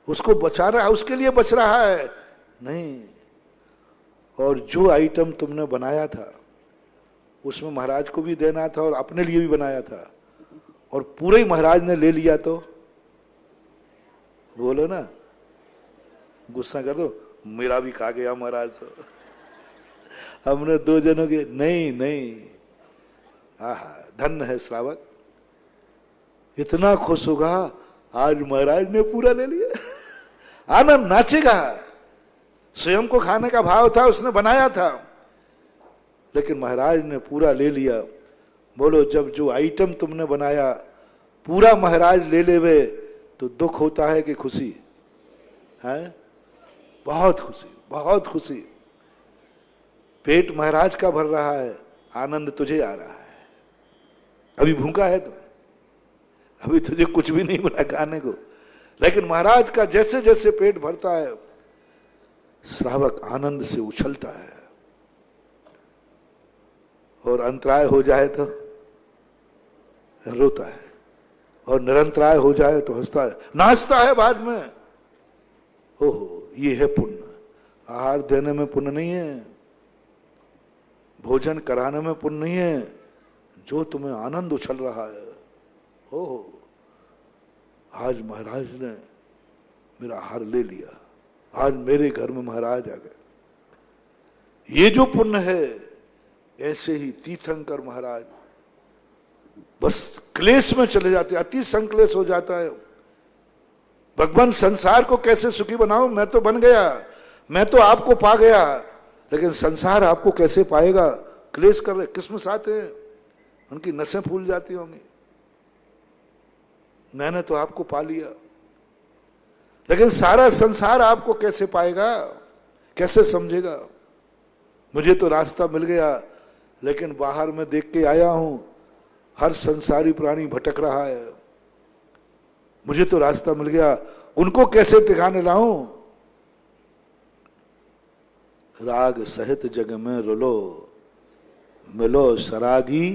उसको बचा रहा है, उसके लिए बच रहा है नहीं। और जो आइटम तुमने बनाया था उसमें महाराज को भी देना था और अपने लिए भी बनाया था, और पूरे ही महाराज ने ले लिया तो बोलो ना, गुस्सा कर दो, मेरा भी खा गया महाराज तो। हमने दो जनों के नहीं नहीं। आहा, धन्य है श्रावक, इतना खुश होगा आज महाराज ने पूरा ले लिया। आनंद नाचेगा। स्वयं को खाने का भाव था, उसने बनाया था, लेकिन महाराज ने पूरा ले लिया। बोलो, जब जो आइटम तुमने बनाया पूरा महाराज ले लेवे तो दुख होता है कि खुशी है? बहुत खुशी, बहुत खुशी। पेट महाराज का भर रहा है, आनंद तुझे आ रहा है। अभी भूखा है तुम, अभी तुझे कुछ भी नहीं मिला खाने को, लेकिन महाराज का जैसे जैसे पेट भरता है श्रावक आनंद से उछलता है, और अंतराय हो जाए तो रोता है, और निरंतराय हो जाए तो हंसता है, नाचता है बाद में। ओहो, ये है पुण्य। आहार देने में पुण्य नहीं है, भोजन कराने में पुण्य नहीं है, जो तुम्हें आनंद उछल रहा है। ओह, आज महाराज ने मेरा आहार ले लिया, आज मेरे घर में महाराज आ गए, ये जो पुण्य है। ऐसे ही तीर्थंकर महाराज बस क्लेश में चले जाते, अति संक्लेश हो जाता है। भगवान संसार को कैसे सुखी बनाऊं, मैं तो बन गया, मैं तो आपको पा गया, लेकिन संसार आपको कैसे पाएगा। क्लेश कर रहे, किस्मत आते हैं, उनकी नसें फूल जाती होंगी। मैंने तो आपको पा लिया, लेकिन सारा संसार आपको कैसे पाएगा, कैसे समझेगा। मुझे तो रास्ता मिल गया, लेकिन बाहर में देख के आया हूं, हर संसारी प्राणी भटक रहा है। मुझे तो रास्ता मिल गया, उनको कैसे ठिकाने लाऊं। राग सहित जग में रुलो, मिलो सरागी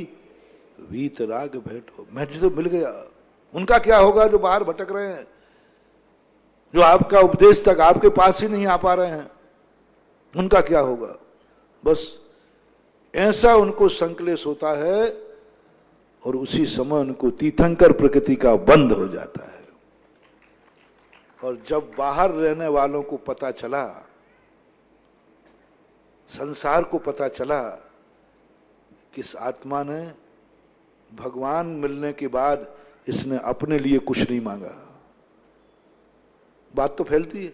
वीत राग भेटो। मुझे तो मिल गया, उनका क्या होगा जो बाहर भटक रहे हैं, जो आपका उपदेश तक आपके पास ही नहीं आ पा रहे हैं, उनका क्या होगा। बस ऐसा उनको संक्लेश होता है, और उसी समय उनको तीर्थंकर प्रकृति का बंध हो जाता है। और जब बाहर रहने वालों को पता चला, संसार को पता चला कि इस आत्मा ने भगवान मिलने के बाद इसने अपने लिए कुछ नहीं मांगा, बात तो फैलती है।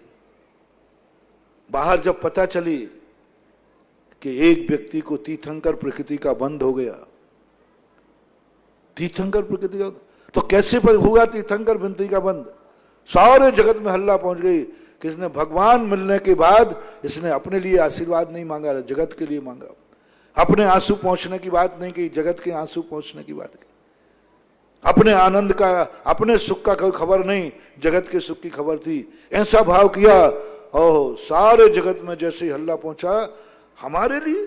बाहर जब पता चली कि एक व्यक्ति को तीर्थंकर प्रकृति का बंध हो गया, तीर्थंकर प्रकृति का, तो कैसे हुआ तीर्थंकर प्रकृति का बंध। सारे जगत में हल्ला पहुंच गई कि इसने भगवान मिलने के बाद इसने अपने लिए आशीर्वाद नहीं मांगा, जगत के लिए मांगा। अपने आंसू पहुंचने की बात नहीं की, जगत के आंसू पहुंचने की बात की। अपने आनंद का, अपने सुख का कोई खबर नहीं, जगत के सुख की खबर थी। ऐसा भाव किया, ओह, सारे जगत में जैसे ही हल्ला पहुंचा, हमारे लिए,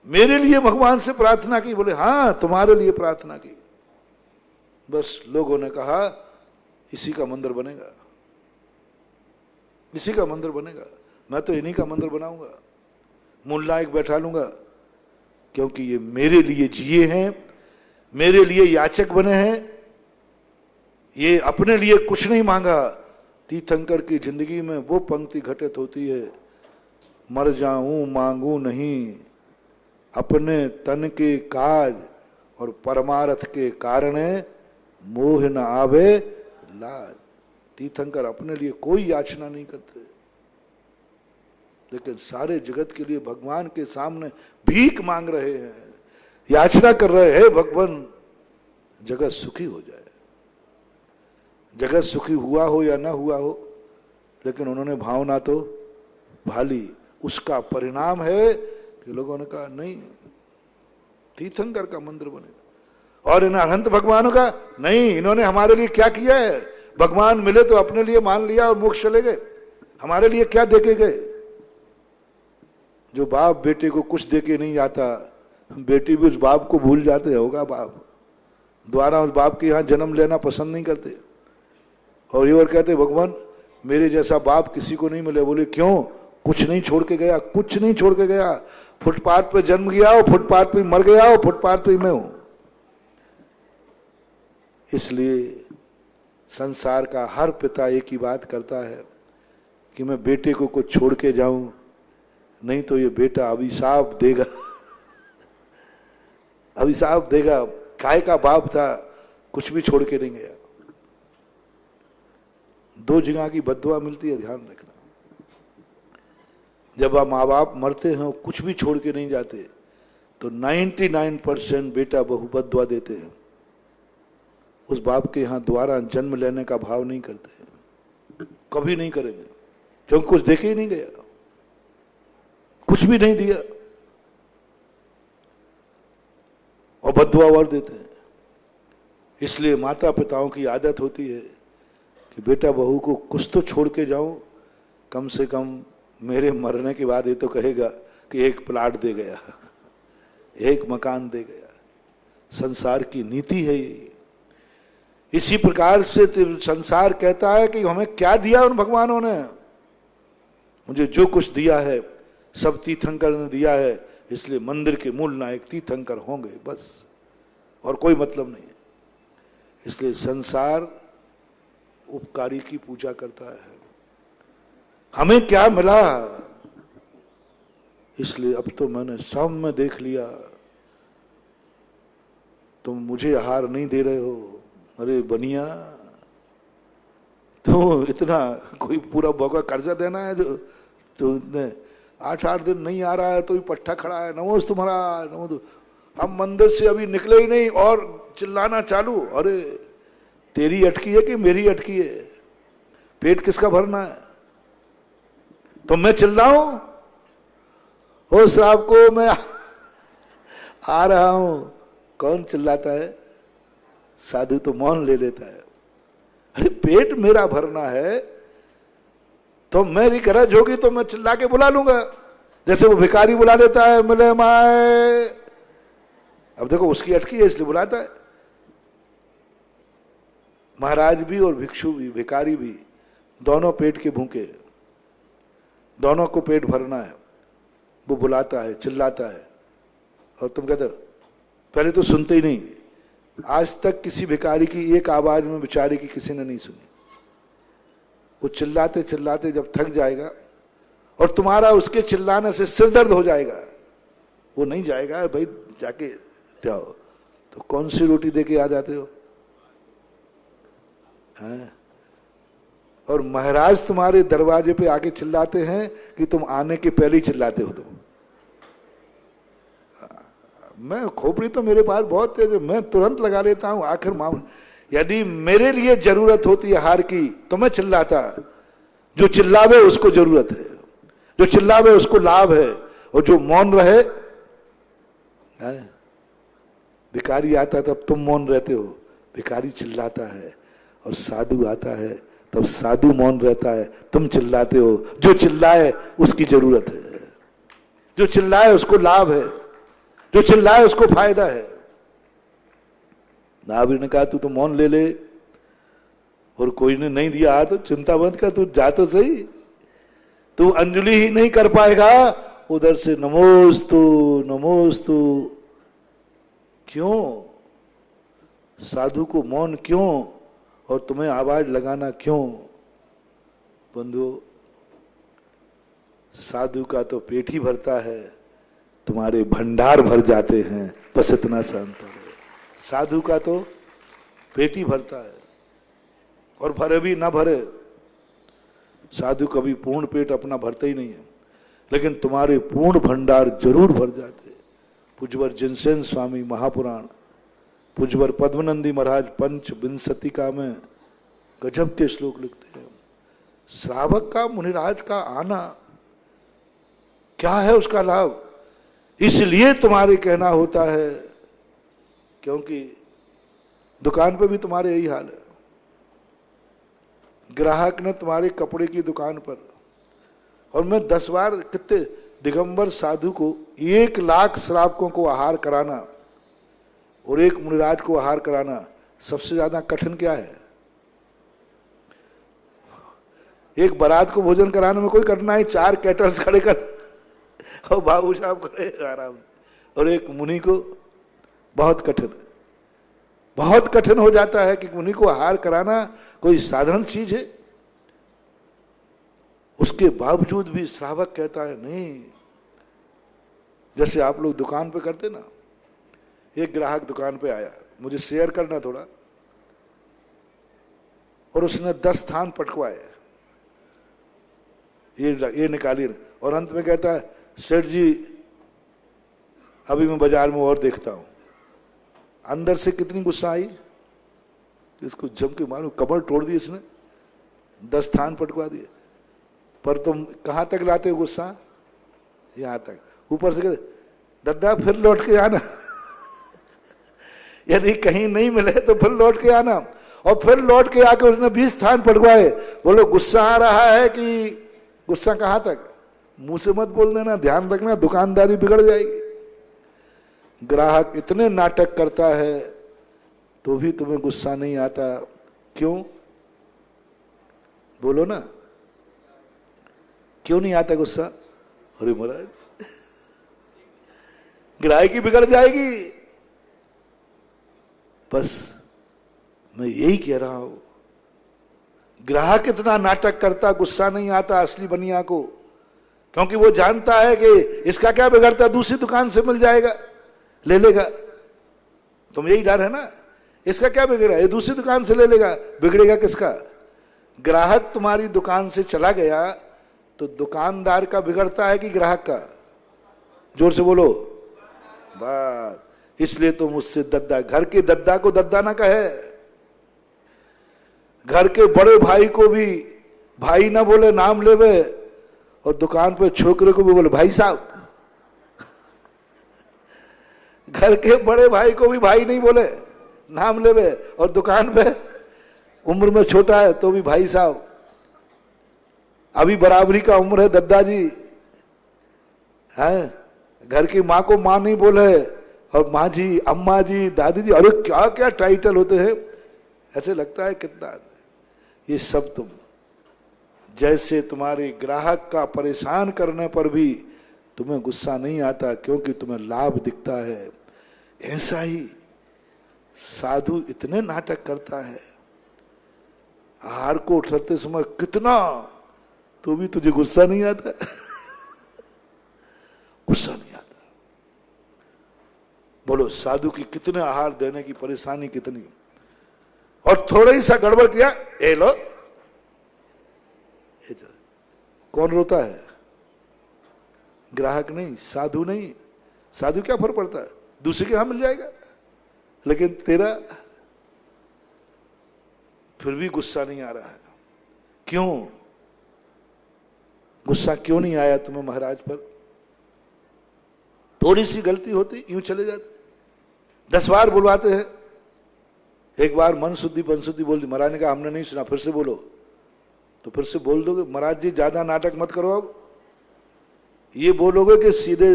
मेरे लिए भगवान से प्रार्थना की। बोले हाँ, तुम्हारे लिए प्रार्थना की। बस लोगों ने कहा इसी का मंदिर बनेगा, इसी का मंदिर बनेगा, मैं तो इन्हीं का मंदिर बनाऊंगा, मुल्ला एक बैठा लूंगा, क्योंकि ये मेरे लिए जिए हैं, मेरे लिए याचक बने हैं, ये अपने लिए कुछ नहीं मांगा। तीर्थंकर की जिंदगी में वो पंक्ति घटित होती है, मर जाऊं मांगू नहीं, अपने तन के काज और परमार्थ के कारण मोह न आवे लाज। तीर्थंकर अपने लिए कोई याचना नहीं करते, लेकिन सारे जगत के लिए भगवान के सामने भीख मांग रहे हैं, याचना कर रहे हैं, भगवान जगत सुखी हो जाए। जगत सुखी हुआ हो या ना हुआ हो, लेकिन उन्होंने भावना तो भाली। उसका परिणाम है कि लोगों ने कहा नहीं, तीर्थंकर का मंदिर बनेगा। और इन अनंत भगवानों का नहीं, इन्होंने हमारे लिए क्या किया है। भगवान मिले तो अपने लिए मान लिया और मोक्ष चले गए, हमारे लिए क्या देके गए। जो बाप बेटे को कुछ देके नहीं जाता, बेटी भी उस बाप को भूल जाते होगा, बाप द्वारा उस बाप के यहाँ जन्म लेना पसंद नहीं करते। और ये और कहते भगवान मेरे जैसा बाप किसी को नहीं मिले। बोले क्यों, कुछ नहीं छोड़ के गया, कुछ नहीं छोड़ के गया। फुटपाथ पे जन्म गया हो, फुटपाथ पे मर गया हो, फुटपाथ पे मैं हूं। इसलिए संसार का हर पिता एक ही बात करता है कि मैं बेटे को कुछ छोड़ के जाऊं, नहीं तो ये बेटा अभिशाप देगा अभिशाप देगा। काय का बाप था, कुछ भी छोड़ के नहीं गया। दो जगह की बद्दुआ मिलती है, ध्यान रखना। जब आप माँ बाप मरते हैं कुछ भी छोड़ के नहीं जाते, तो 99% बेटा बहु बद्दुआ देते हैं। उस बाप के यहाँ दोबारा जन्म लेने का भाव नहीं करते हैं, कभी नहीं करेंगे, क्योंकि कुछ देखे ही नहीं गया, कुछ भी नहीं दिया, और बद्दुआ वर देते हैं। इसलिए माता पिताओं की आदत होती है कि बेटा बहू को कुछ तो छोड़ के जाऊं, कम से कम मेरे मरने के बाद ये तो कहेगा कि एक प्लाट दे गया, एक मकान दे गया। संसार की नीति है ये। इसी प्रकार से संसार कहता है कि हमें क्या दिया उन भगवानों ने। मुझे जो कुछ दिया है सब तीर्थंकर ने दिया है, इसलिए मंदिर के मूल नायक तीर्थंकर होंगे, बस, और कोई मतलब नहीं है। इसलिए संसार उपकारी की पूजा करता है। हमें क्या मिला, इसलिए अब तो मैंने सब में देख लिया, तुम मुझे आहार नहीं दे रहे हो, अरे बनिया, तो इतना कोई पूरा बौका कर्जा देना है जो तो 8-8 दिन नहीं आ रहा है तो ही पट्टा खड़ा है, नमोस्तु महाराज नमोस्तु। हम मंदिर से अभी निकले ही नहीं और चिल्लाना चालू, अरे तेरी अटकी है कि मेरी अटकी है, पेट किसका भरना है, तो मैं चिल्लाऊं, हो श्राप को मैं आ रहा हूं, कौन चिल्लाता है, साधु तो मौन ले लेता है। अरे पेट मेरा भरना है तो मेरी गरज होगी तो मैं चिल्ला के बुला लूंगा, जैसे वो भिखारी बुला लेता है, मिले माए, अब देखो उसकी अटकी है इसलिए बुलाता है। महाराज भी और भिक्षु भी, भिखारी भी, दोनों पेट के भूखे, दोनों को पेट भरना है, वो बुलाता है, चिल्लाता है, और तुम कहते हो पहले तो सुनते ही नहीं। आज तक किसी भिखारी की एक आवाज में बेचारे की किसी ने नहीं सुनी। वो चिल्लाते चिल्लाते जब थक जाएगा और तुम्हारा उसके चिल्लाने से सिर दर्द हो जाएगा, वो नहीं जाएगा, भाई जाके जाओ, तो कौन सी रोटी दे के आ जाते हो हैं? और महाराज तुम्हारे दरवाजे पे आके चिल्लाते हैं कि तुम आने के पहले ही चिल्लाते हो। तो मैं खोपड़ी तो मेरे पास बहुत तेज है, मैं तुरंत लगा लेता हूं आखिर मामला। यदि मेरे लिए जरूरत होती है हार की तो मैं चिल्लाता, जो चिल्लावे उसको जरूरत है, जो चिल्लावे उसको लाभ है, और जो मौन रहे, भिखारी आता तब तुम मौन रहते हो, भिखारी चिल्लाता है, और साधु आता है तब साधु मौन रहता है, तुम चिल्लाते हो। जो चिल्लाए उसकी जरूरत है, जो चिल्लाए उसको लाभ है, जो चिल्लाए उसको फायदा है। नाभिर ने कहा तू तो मौन ले ले, और कोई ने नहीं दिया तो चिंता मत कर, तू जा तो सही, तू अंजलि ही नहीं कर पाएगा, उधर से नमोस्तु नमोस्तु। क्यों साधु को मौन क्यों, और तुम्हें आवाज लगाना क्यों? बंधु, साधु का तो पेट ही भरता है, तुम्हारे भंडार भर जाते हैं, बस इतना सा अंतर है। साधु का तो पेट ही भरता है, और भरे भी ना भरे, साधु कभी पूर्ण पेट अपना भरता ही नहीं है, लेकिन तुम्हारे पूर्ण भंडार जरूर भर जाते। पूज्यवर जिनसेन स्वामी महापुराण, पूज्यवर पद्मनंदी महाराज पंच विंशतिका में गजब के श्लोक लिखते हैं। श्रावक का मुनिराज का आना क्या है उसका लाभ, इसलिए तुम्हारे कहना होता है, क्योंकि दुकान पे भी तुम्हारे यही हाल है। ग्राहक ने तुम्हारे कपड़े की दुकान पर, और मैं 10 बार कितने दिगंबर साधु को 1 लाख श्रावकों को आहार कराना और एक मुनिराज को आहार कराना सबसे ज्यादा कठिन क्या है? एक बारात को भोजन कराने में कोई कठिनाई, 4 कैटर्स खड़े कर और बाबू साहब खड़े आराम, और एक मुनि को बहुत कठिन हो जाता है कि मुनि को आहार कराना कोई साधारण चीज है। उसके बावजूद भी श्रावक कहता है नहीं। जैसे आप लोग दुकान पे करते ना, एक ग्राहक दुकान पे आया, मुझे शेयर करना थोड़ा, और उसने 10 थान पटकवाए, ये निकालिए, और अंत में कहता है सेठ जी अभी मैं बाजार में और देखता हूं। अंदर से कितनी गुस्सा आई, इसको जम के मारो, कमर तोड़ दी इसने, 10 थान पटकवा दिए। पर तुम कहां तक लाते हो गुस्सा? यहां तक। ऊपर से कहते दद्दा फिर लौट के आना यदि कहीं नहीं मिले तो फिर लौट के आना, और फिर लौट के आके उसने 20 थान पटकवाए। बोलो गुस्सा आ रहा है कि गुस्सा कहां तक? मुंह से मत बोल देना, ध्यान रखना, दुकानदारी बिगड़ जाएगी। ग्राहक इतने नाटक करता है तो भी तुम्हें गुस्सा नहीं आता, क्यों? बोलो ना। क्यों नहीं आता गुस्सा? अरे महाराज ग्राहकी बिगड़ जाएगी। बस मैं यही कह रहा हूं, ग्राहक इतना नाटक करता, गुस्सा नहीं आता असली बनिया को, क्योंकि वो जानता है कि इसका क्या बिगड़ता, दूसरी दुकान से मिल जाएगा, ले लेगा। तुम यही डर है ना, इसका क्या बिगड़ा, ये दूसरी दुकान से ले लेगा, बिगड़ेगा किसका? ग्राहक तुम्हारी दुकान से चला गया तो दुकानदार का बिगड़ता है कि ग्राहक का? जोर से बोलो। बात इसलिए तो मुझसे दद्दा, घर के दद्दा को दद्दा ना कहे, घर के बड़े भाई को भी भाई ना बोले, नाम लेवे, और दुकान पे छोकरे को भी बोले भाई साहब। घर के बड़े भाई को भी भाई नहीं बोले, नाम लेवे, और दुकान पे उम्र में छोटा है तो भी भाई साहब। अभी बराबरी का उम्र है दद्दा जी है। घर की माँ को माँ नहीं बोले, और माँ जी, अम्मा जी, दादी जी, अरे क्या क्या टाइटल होते हैं। ऐसे लगता है कितना, ये सब तुम जैसे तुम्हारे ग्राहक का परेशान करने पर भी तुम्हें गुस्सा नहीं आता क्योंकि तुम्हें लाभ दिखता है, ऐसा ही साधु इतने नाटक करता है। आहार को उठते समय कितना, तो भी तुझे गुस्सा नहीं आता? गुस्सा नहीं आता। बोलो साधु की कितने आहार देने की परेशानी कितनी, और थोड़ा ही सा गड़बड़ किया, ए लो, कौन रोता है? ग्राहक नहीं, साधु नहीं। साधु क्या फर्क पड़ता है, दूसरे के यहां मिल जाएगा, लेकिन तेरा फिर भी गुस्सा नहीं आ रहा है। क्यों गुस्सा क्यों नहीं आया तुम्हें महाराज पर? थोड़ी सी गलती होती यूं चले जाते, 10 बार बुलवाते हैं, एक बार मन शुद्धि बन शुद्धि बोल दी, महाराज ने कहा हमने नहीं सुना, फिर से बोलो, तो फिर से बोल दोगे महाराज जी ज्यादा नाटक मत करो, अब ये बोलोगे कि सीधे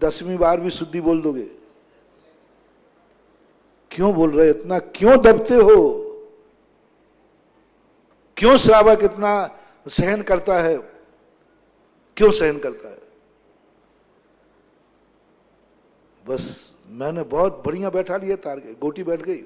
10वीं बार भी शुद्धि बोल दोगे? क्यों बोल रहे, इतना क्यों दबते हो? क्यों श्रावक इतना सहन करता है, क्यों सहन करता है? बस मैंने बहुत बढ़िया बैठा लिया तार के, गोटी बैठ गई।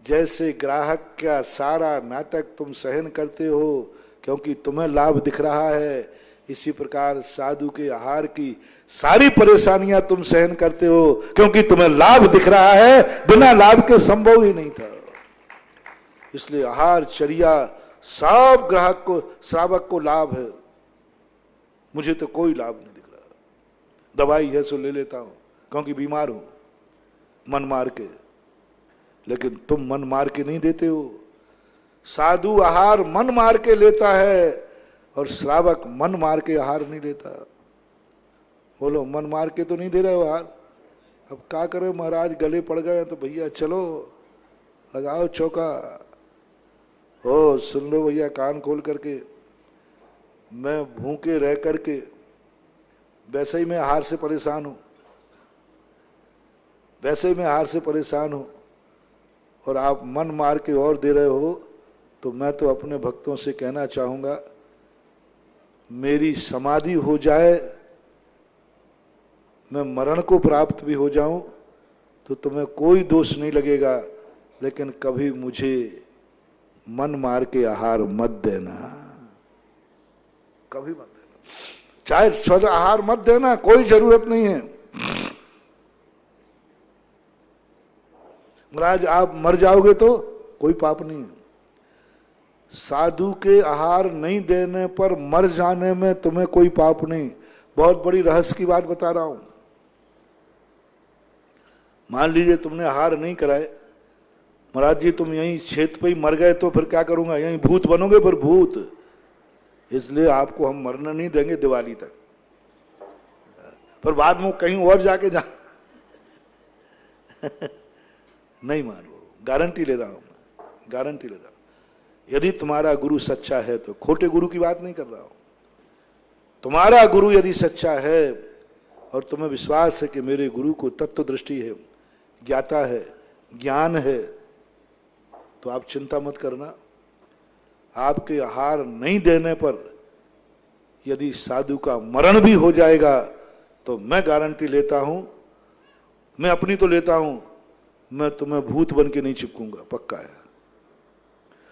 जैसे ग्राहक का सारा नाटक तुम सहन करते हो क्योंकि तुम्हें लाभ दिख रहा है, इसी प्रकार साधु के आहार की सारी परेशानियां तुम सहन करते हो क्योंकि तुम्हें लाभ दिख रहा है, बिना लाभ के संभव ही नहीं था। इसलिए आहार चर्या सब ग्राहक को, श्रावक को लाभ है, मुझे तो कोई लाभ नहीं दिख रहा। दवाई है सो ले लेता हूं क्योंकि बीमार हूं, मन मार के, लेकिन तुम मन मार के नहीं देते हो। साधु आहार मन मार के लेता है और श्रावक मन मार के आहार नहीं लेता। बोलो मन मार के तो नहीं दे रहे हो आहार, अब क्या करें महाराज, गले पड़ गए तो भैया चलो लगाओ चौका। हो सुन लो भैया कान खोल करके, मैं भूखे रह करके वैसे ही मैं आहार से परेशान हूं, वैसे ही मैं आहार से परेशान हूं, और आप मन मार के और दे रहे हो, तो मैं तो अपने भक्तों से कहना चाहूंगा, मेरी समाधि हो जाए, मैं मरण को प्राप्त भी हो जाऊं, तो तुम्हें कोई दोष नहीं लगेगा, लेकिन कभी मुझे मन मार के आहार मत देना, कभी मत देना। चाहे स्वस्थ आहार मत देना, कोई जरूरत नहीं है। महाराज आप मर जाओगे तो कोई पाप नहीं है। साधु के आहार नहीं देने पर मर जाने में तुम्हें कोई पाप नहीं। बहुत बड़ी रहस्य की बात बता रहा हूं। मान लीजिए तुमने आहार नहीं कराए, महाराज जी तुम यहीं क्षेत्र पे ही मर गए तो फिर क्या करूंगा, यहीं भूत बनोगे, फिर भूत। इसलिए आपको हम मरने नहीं देंगे दिवाली तक, पर बाद में कहीं और जाके जा नहीं मानो, गारंटी ले रहा हूं मैं, गारंटी ले रहा हूं। यदि तुम्हारा गुरु सच्चा है तो, खोटे गुरु की बात नहीं कर रहा हूं, तुम्हारा गुरु यदि सच्चा है और तुम्हें विश्वास है कि मेरे गुरु को तत्व दृष्टि है, ज्ञाता है, ज्ञान है, तो आप चिंता मत करना। आपके आहार नहीं देने पर यदि साधु का मरण भी हो जाएगा तो मैं गारंटी लेता हूं, मैं अपनी तो लेता हूं, मैं तुम्हें भूत बन के नहीं चिपकूंगा, पक्का है।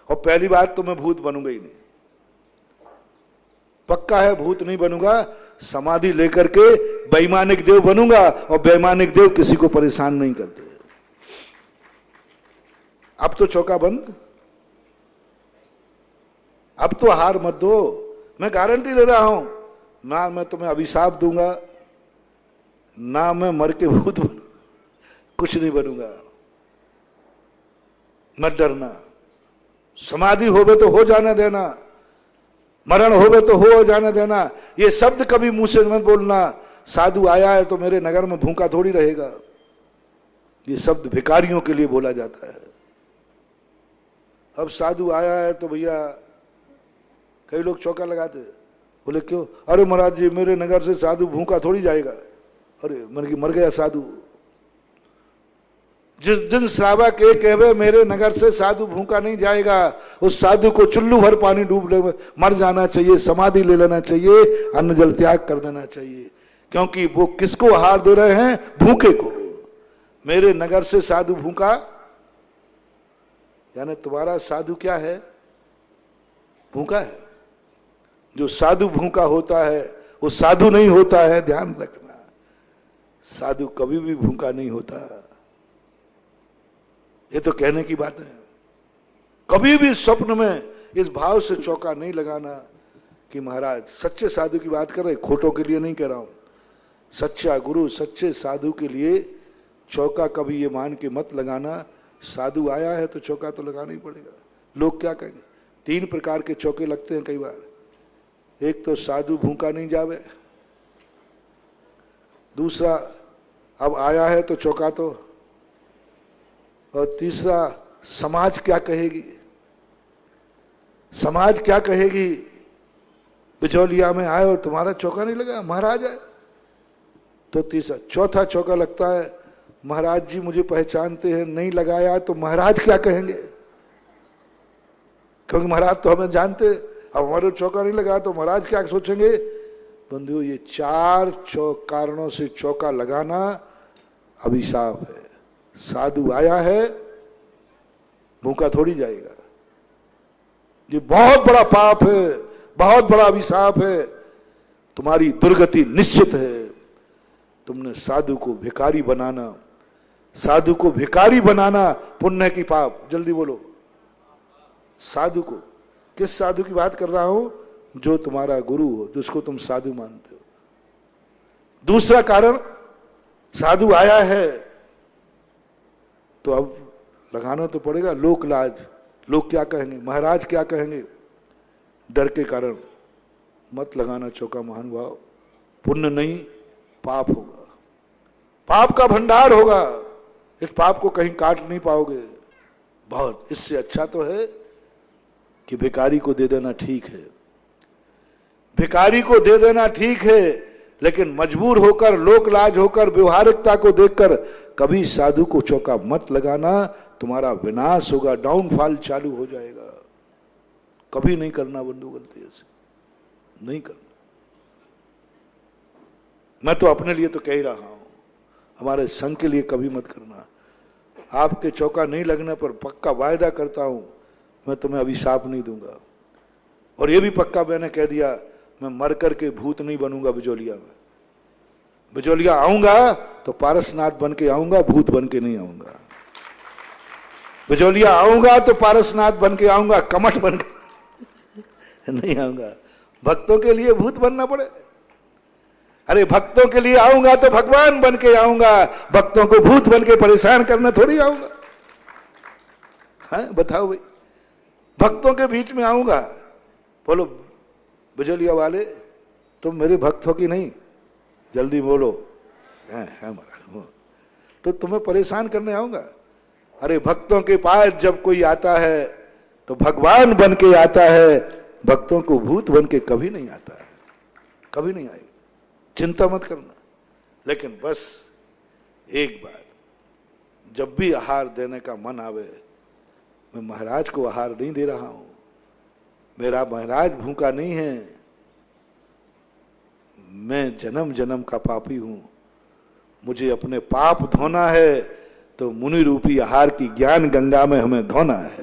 और पहली बात तो मैं भूत बनूंगा ही नहीं, पक्का है, भूत नहीं बनूंगा। समाधि लेकर के वैमानिक देव बनूंगा, और वैमानिक देव किसी को परेशान नहीं करते। अब तो चौका बंद, अब तो हार मत दो, मैं गारंटी ले रहा हूं, ना मैं तुम्हें अभिशाप दूंगा, ना मैं मर के भूत बनूंगा, कुछ नहीं बनूंगा, मत डरना। समाधि होवे तो हो जाने देना, मरण होवे तो हो जाने देना। ये शब्द कभी मुंह से मत बोलना, साधु आया है तो मेरे नगर में भूखा थोड़ी रहेगा। ये शब्द भिखारियों के लिए बोला जाता है। अब साधु आया है तो भैया कई लोग चौका लगाते, बोले क्यों? अरे महाराज जी मेरे नगर से साधु भूखा थोड़ी जाएगा। अरे मर गया साधु। जिस दिन श्रावक एक कहवे मेरे नगर से साधु भूखा नहीं जाएगा, उस साधु को चुल्लू भर पानी डूब ले मर जाना चाहिए, समाधि ले लेना चाहिए, अन्न जल त्याग कर देना चाहिए। क्योंकि वो किसको आहार दे रहे हैं? भूखे को। मेरे नगर से साधु भूखा, यानी तुम्हारा साधु क्या है? भूखा है। जो साधु भूखा होता है वो साधु नहीं होता है, ध्यान रखना। साधु कभी भी भूखा नहीं होता। ये तो कहने की बात है। कभी भी स्वप्न में इस भाव से चौका नहीं लगाना कि महाराज, सच्चे साधु की बात कर रहे, खोटों के लिए नहीं कह रहा हूं। सच्चा गुरु सच्चे साधु के लिए चौका कभी ये मान के मत लगाना, साधु आया है तो चौका तो लगाना ही पड़ेगा। लोग क्या कहेंगे? 3 प्रकार के चौके लगते हैं कई बार। एक तो साधु भूखा नहीं जावे, दूसरा अब आया है तो चौका तो, और तीसरा समाज क्या कहेगी। समाज क्या कहेगी? बिचौलिया में आए और तुम्हारा चौका नहीं लगा, महाराज है तो तीसरा। चौथा चौका लगता है, महाराज जी मुझे पहचानते हैं, नहीं लगाया तो महाराज क्या कहेंगे? क्योंकि महाराज तो हमें जानते, अब हमारे चौका नहीं लगा तो महाराज क्या सोचेंगे? बंधुओं, ये 4 कारणों से चौका लगाना अभिशाप है। साधु आया है, भूखा थोड़ी जाएगा। ये बहुत बड़ा पाप है, बहुत बड़ा अभिशाप है। तुम्हारी दुर्गति निश्चित है। तुमने साधु को भिखारी बनाना, साधु को भिखारी बनाना पुण्य की पाप। जल्दी बोलो। साधु को, किस साधु की बात कर रहा हूं? जो तुम्हारा गुरु हो, जिसको तुम साधु मानते हो। दूसरा कारण, साधु आया है तो अब लगाना तो पड़ेगा। लोक लाज, लोग क्या कहेंगे, महाराज क्या कहेंगे, डर के कारण मत लगाना चौका महानुभाव। पुण्य नहीं, पाप होगा, पाप का भंडार होगा। इस पाप को कहीं काट नहीं पाओगे। बहुत, इससे अच्छा तो है कि भिखारी को दे देना ठीक है। भिखारी को दे देना ठीक है, लेकिन मजबूर होकर, लोक लाज होकर, व्यवहारिकता को देखकर कभी साधु को चौका मत लगाना। तुम्हारा विनाश होगा, डाउनफॉल चालू हो जाएगा। कभी नहीं करना बंधु, गलती ऐसे नहीं करना। मैं तो अपने लिए तो कह ही रहा हूं, हमारे संघ के लिए कभी मत करना। आपके चौका नहीं लगने पर पक्का वायदा करता हूं, मैं तुम्हें अभिशाप नहीं दूंगा। और यह भी पक्का मैंने कह दिया, मैं मर करके भूत नहीं बनूंगा बिजोलिया में। बिजोलिया आऊंगा तो पारसनाथ बन के आऊंगा, भूत बन के नहीं आऊंगा। बिजोलिया आऊंगा तो पारसनाथ बन के आऊंगा, कमठ बन के नहीं आऊंगा। भक्तों के लिए भूत बनना पड़े? अरे भक्तों के लिए आऊंगा तो भगवान बन के आऊंगा, भक्तों को भूत बन के परेशान करना थोड़ी आऊंगा। हाँ बताओ भाई, भक्तों के बीच में आऊंगा। बोलो बिजोलिया वाले, तुम मेरे भक्त हो कि नहीं? जल्दी बोलो। है महाराज, तो तुम्हें परेशान करने आऊंगा। अरे भक्तों के पास जब कोई आता है तो भगवान बन के आता है, भक्तों को भूत बन के कभी नहीं आता है, कभी नहीं आएगा। चिंता मत करना। लेकिन बस एक बार, जब भी आहार देने का मन आवे, मैं महाराज को आहार नहीं दे रहा हूं, मेरा महाराज भूखा नहीं है, मैं जन्म जन्म का पापी हूं, मुझे अपने पाप धोना है, तो मुनि रूपी आहार की ज्ञान गंगा में हमें धोना है।